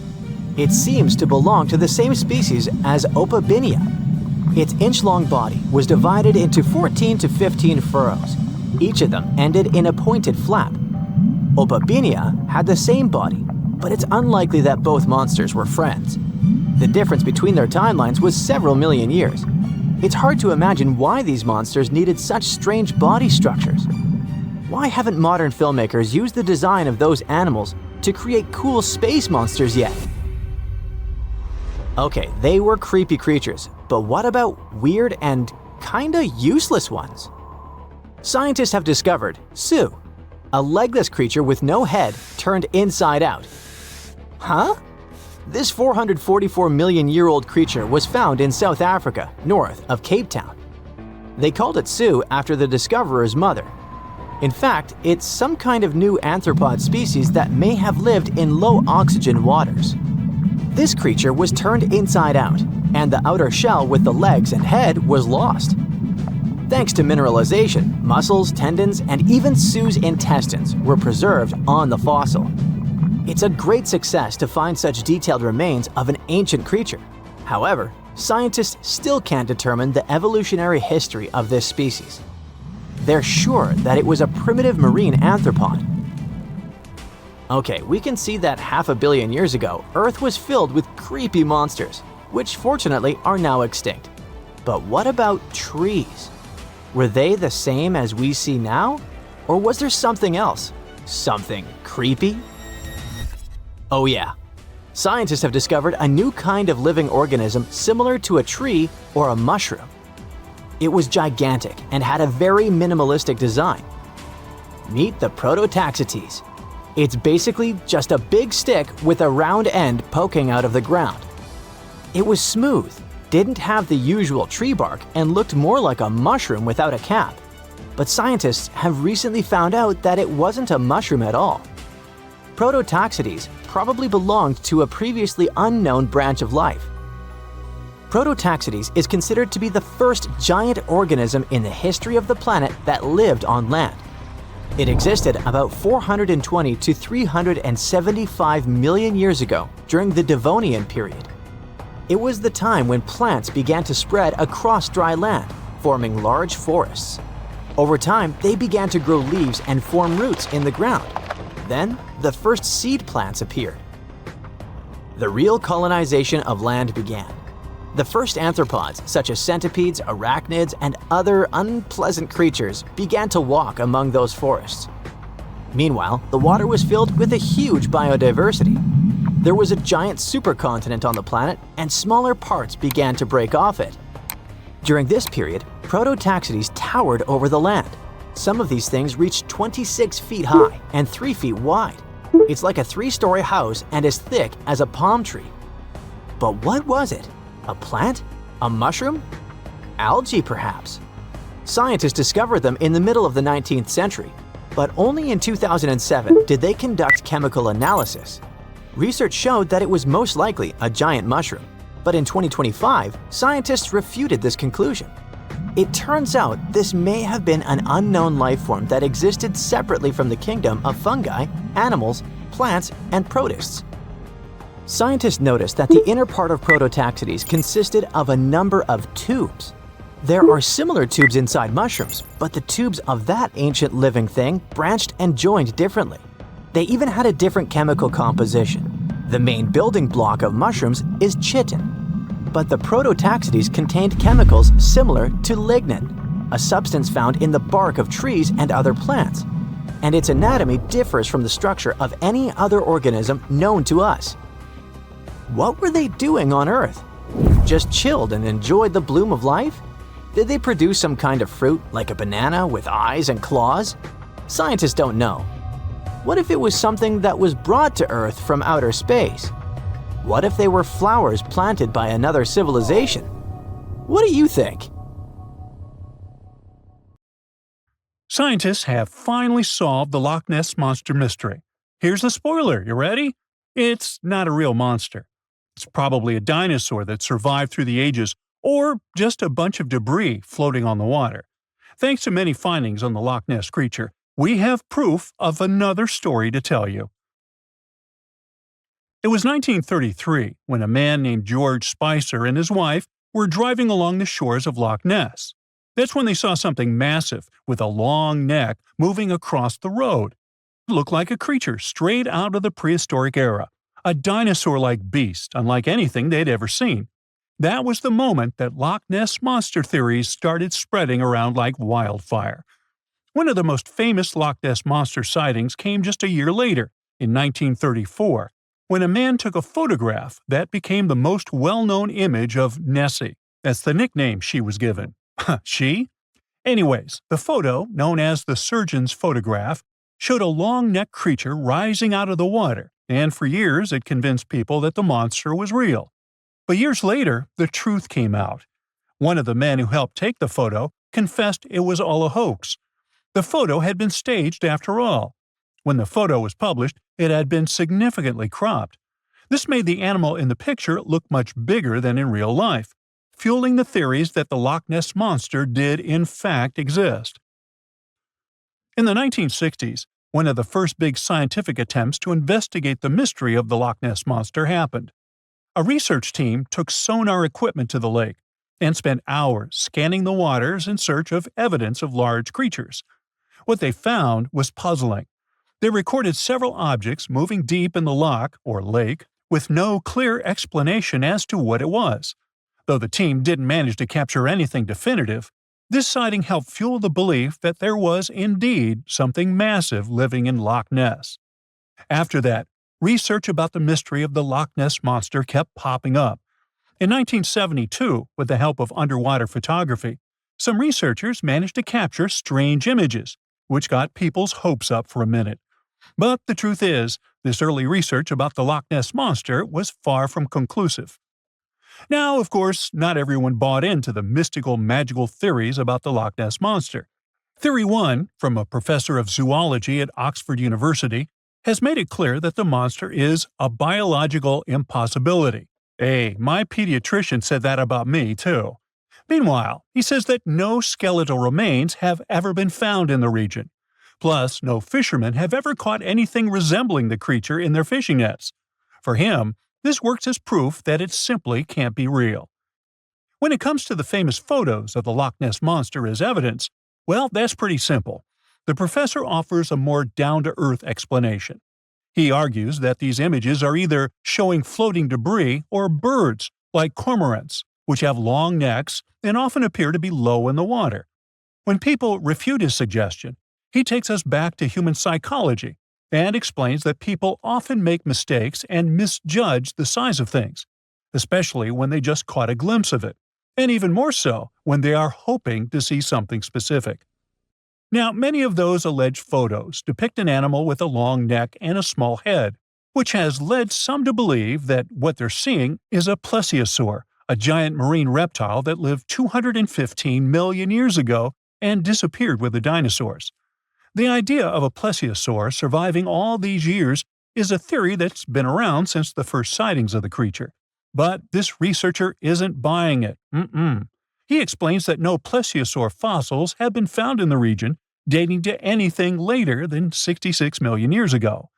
[SPEAKER 3] It seems to belong to the same species as Opabinia. Its inch-long body was divided into 14 to 15 furrows. Each of them ended in a pointed flap. Opabinia had the same body, but it's unlikely that both monsters were friends. The difference between their timelines was several million years. It's hard to imagine why these monsters needed such strange body structures. Why haven't modern filmmakers used the design of those animals to create cool space monsters yet? Okay, they were creepy creatures, but what about weird and kinda useless ones? Scientists have discovered Sue, a legless creature with no head turned inside out. Huh? This 444 million-year-old creature was found in South Africa, north of Cape Town. They called it Sue after the discoverer's mother. In fact, it's some kind of new arthropod species that may have lived in low-oxygen waters. This creature was turned inside out, and the outer shell with the legs and head was lost. Thanks to mineralization, muscles, tendons, and even Sue's intestines were preserved on the fossil. It's a great success to find such detailed remains of an ancient creature. However, scientists still can't determine the evolutionary history of this species. They're sure that it was a primitive marine arthropod. Okay, we can see that 500 million years ago, Earth was filled with creepy monsters, which fortunately are now extinct. But what about trees? Were they the same as we see now? Or was there something else? Something creepy? Oh yeah. Scientists have discovered a new kind of living organism similar to a tree or a mushroom. It was gigantic and had a very minimalistic design. Meet the Prototaxites. It's basically just a big stick with a round end poking out of the ground. It was smooth, didn't have the usual tree bark, and looked more like a mushroom without a cap. But scientists have recently found out that it wasn't a mushroom at all. Prototaxites probably belonged to a previously unknown branch of life. Prototaxites is considered to be the first giant organism in the history of the planet that lived on land. It existed about 420 to 375 million years ago during the Devonian period. It was the time when plants began to spread across dry land, forming large forests. Over time, they began to grow leaves and form roots in the ground. Then, the first seed plants appeared. The real colonization of land began. The first arthropods, such as centipedes, arachnids, and other unpleasant creatures, began to walk among those forests. Meanwhile, the water was filled with a huge biodiversity. There was a giant supercontinent on the planet, and smaller parts began to break off it. During this period, Prototaxites towered over the land. Some of these things reached 26 feet high and 3 feet wide. It's like a 3-story house and as thick as a palm tree. But what was it? A plant? A mushroom? Algae, perhaps? Scientists discovered them in the middle of the 19th century, but only in 2007 did they conduct chemical analysis. Research showed that it was most likely a giant mushroom, but in 2025, scientists refuted this conclusion. It turns out this may have been an unknown life form that existed separately from the kingdom of fungi, animals, plants, and protists. Scientists noticed that the inner part of Prototaxites consisted of a number of tubes. There are similar tubes inside mushrooms, but the tubes of that ancient living thing branched and joined differently. They even had a different chemical composition. The main building block of mushrooms is chitin, but the Prototaxites contained chemicals similar to lignin, a substance found in the bark of trees and other plants, and its anatomy differs from the structure of any other organism known to us. What were they doing on Earth? Just chilled and enjoyed the bloom of life? Did they produce some kind of fruit, like a banana with eyes and claws? Scientists don't know. What if it was something that was brought to Earth from outer space? What if they were flowers planted by another civilization? What do you think?
[SPEAKER 1] Scientists have finally solved the Loch Ness Monster mystery. Here's the spoiler, you ready? It's not a real monster. It's probably a dinosaur that survived through the ages, or just a bunch of debris floating on the water. Thanks to many findings on the Loch Ness creature, we have proof of another story to tell you. It was 1933 when a man named George Spicer and his wife were driving along the shores of Loch Ness. That's when they saw something massive with a long neck moving across the road. It looked like a creature straight out of the prehistoric era, a dinosaur-like beast unlike anything they'd ever seen. That was the moment that Loch Ness monster theories started spreading around like wildfire. One of the most famous Loch Ness monster sightings came just a year later, in 1934, when a man took a photograph that became the most well-known image of Nessie. That's the nickname she was given. She? Anyways, the photo, known as the surgeon's photograph, showed a long-necked creature rising out of the water, and for years it convinced people that the monster was real. But years later, the truth came out. One of the men who helped take the photo confessed it was all a hoax. The photo had been staged after all. When the photo was published, it had been significantly cropped. This made the animal in the picture look much bigger than in real life, fueling the theories that the Loch Ness monster did in fact exist. In the 1960s, one of the first big scientific attempts to investigate the mystery of the Loch Ness monster happened. A research team took sonar equipment to the lake and spent hours scanning the waters in search of evidence of large creatures. What they found was puzzling. They recorded several objects moving deep in the loch, or lake, with no clear explanation as to what it was. Though the team didn't manage to capture anything definitive, this sighting helped fuel the belief that there was indeed something massive living in Loch Ness. After that, research about the mystery of the Loch Ness monster kept popping up. In 1972, with the help of underwater photography, some researchers managed to capture strange images, which got people's hopes up for a minute. But the truth is, this early research about the Loch Ness Monster was far from conclusive. Now, of course, not everyone bought into the mystical, magical theories about the Loch Ness Monster. Theory 1, from a professor of zoology at Oxford University, has made it clear that the monster is a biological impossibility. Hey, my pediatrician said that about me, too. Meanwhile, he says that no skeletal remains have ever been found in the region. Plus, no fishermen have ever caught anything resembling the creature in their fishing nets. For him, this works as proof that it simply can't be real. When it comes to the famous photos of the Loch Ness Monster as evidence, well, that's pretty simple. The professor offers a more down-to-earth explanation. He argues that these images are either showing floating debris or birds, like cormorants, which have long necks and often appear to be low in the water. When people refute his suggestion, he takes us back to human psychology and explains that people often make mistakes and misjudge the size of things, especially when they just caught a glimpse of it, and even more so when they are hoping to see something specific. Now, many of those alleged photos depict an animal with a long neck and a small head, which has led some to believe that what they're seeing is a plesiosaur, a giant marine reptile that lived 215 million years ago and disappeared with the dinosaurs. The idea of a plesiosaur surviving all these years is a theory that's been around since the first sightings of the creature. But this researcher isn't buying it. He explains that no plesiosaur fossils have been found in the region dating to anything later than 66 million years ago.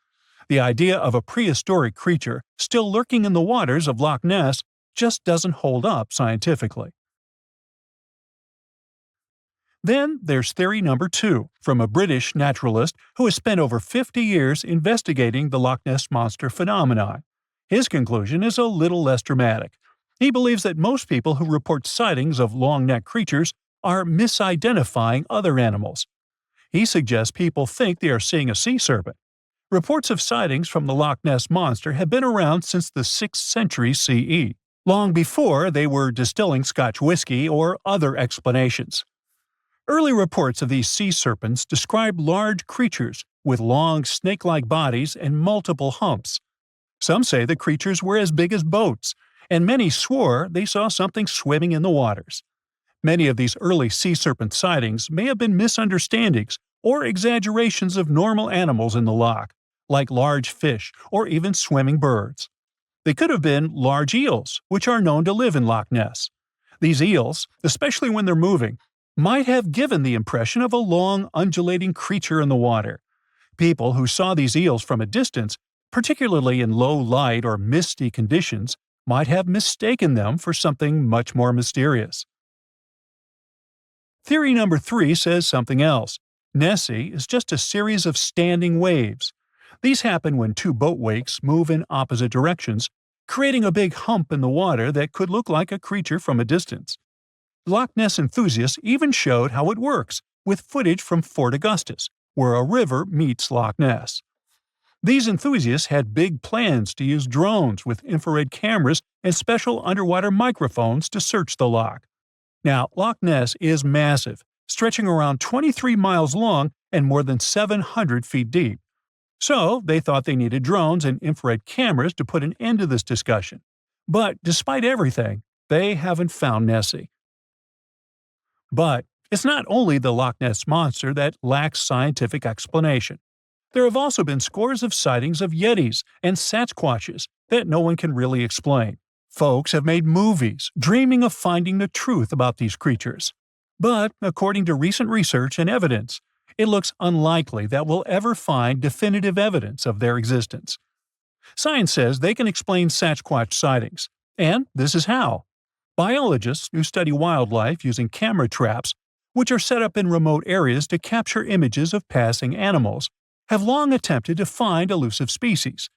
[SPEAKER 1] The idea of a prehistoric creature still lurking in the waters of Loch Ness just doesn't hold up scientifically. Then there's theory number 2, from a British naturalist who has spent over 50 years investigating the Loch Ness Monster phenomenon. His conclusion is a little less dramatic. He believes that most people who report sightings of long-necked creatures are misidentifying other animals. He suggests people think they are seeing a sea serpent. Reports of sightings from the Loch Ness Monster have been around since the 6th century CE, long before they were distilling Scotch whiskey or other explanations. Early reports of these sea serpents describe large creatures with long snake-like bodies and multiple humps. Some say the creatures were as big as boats, and many swore they saw something swimming in the waters. Many of these early sea serpent sightings may have been misunderstandings or exaggerations of normal animals in the loch, like large fish or even swimming birds. They could have been large eels, which are known to live in Loch Ness. These eels, especially when they're moving, might have given the impression of a long, undulating creature in the water. People who saw these eels from a distance, particularly in low light or misty conditions, might have mistaken them for something much more mysterious. Theory number 3 says something else. Nessie is just a series of standing waves. These happen when two boat wakes move in opposite directions, creating a big hump in the water that could look like a creature from a distance. Loch Ness enthusiasts even showed how it works, with footage from Fort Augustus, where a river meets Loch Ness. These enthusiasts had big plans to use drones with infrared cameras and special underwater microphones to search the loch. Now, Loch Ness is massive, stretching around 23 miles long and more than 700 feet deep. So, they thought they needed drones and infrared cameras to put an end to this discussion. But despite everything, they haven't found Nessie. But it's not only the Loch Ness Monster that lacks scientific explanation. There have also been scores of sightings of Yetis and Sasquatches that no one can really explain. Folks have made movies, dreaming of finding the truth about these creatures. But, according to recent research and evidence, it looks unlikely that we'll ever find definitive evidence of their existence. Science says they can explain Sasquatch sightings, and this is how. Biologists who study wildlife using camera traps, which are set up in remote areas to capture images of passing animals, have long attempted to find elusive species.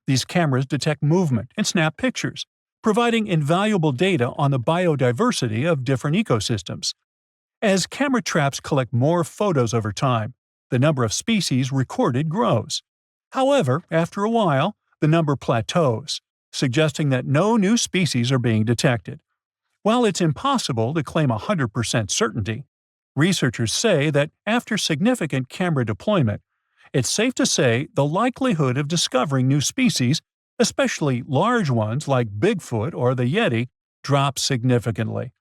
[SPEAKER 1] These cameras detect movement and snap pictures, providing invaluable data on the biodiversity of different ecosystems. As camera traps collect more photos over time, the number of species recorded grows. However, after a while, the number plateaus, suggesting that no new species are being detected. While it's impossible to claim 100% certainty, Researchers say that after significant camera deployment, it's safe to say the likelihood of discovering new species, especially large ones like Bigfoot or the Yeti, drops significantly.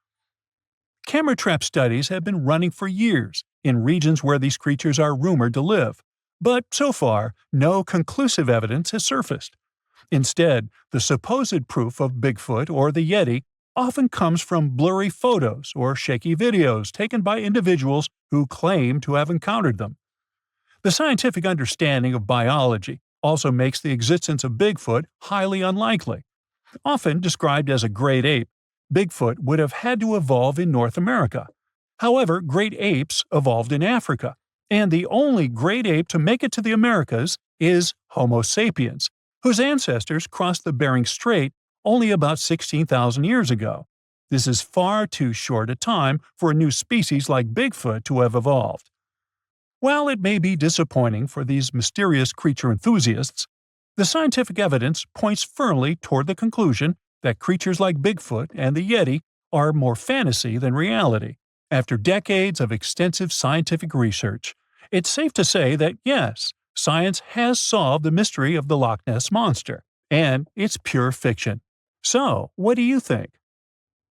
[SPEAKER 1] Camera trap studies have been running for years in regions where these creatures are rumored to live, but so far, no conclusive evidence has surfaced. Instead, the supposed proof of Bigfoot or the Yeti often comes from blurry photos or shaky videos taken by individuals who claim to have encountered them. The scientific understanding of biology also makes the existence of Bigfoot highly unlikely. Often described as a great ape, Bigfoot would have had to evolve in North America. However, great apes evolved in Africa, and the only great ape to make it to the Americas is Homo sapiens, whose ancestors crossed the Bering Strait only about 16,000 years ago. This is far too short a time for a new species like Bigfoot to have evolved. While it may be disappointing for these mysterious creature enthusiasts, the scientific evidence points firmly toward the conclusion that creatures like Bigfoot and the Yeti are more fantasy than reality. After decades of extensive scientific research, it's safe to say that yes, science has solved the mystery of the Loch Ness Monster, and it's pure fiction. So, what do you think?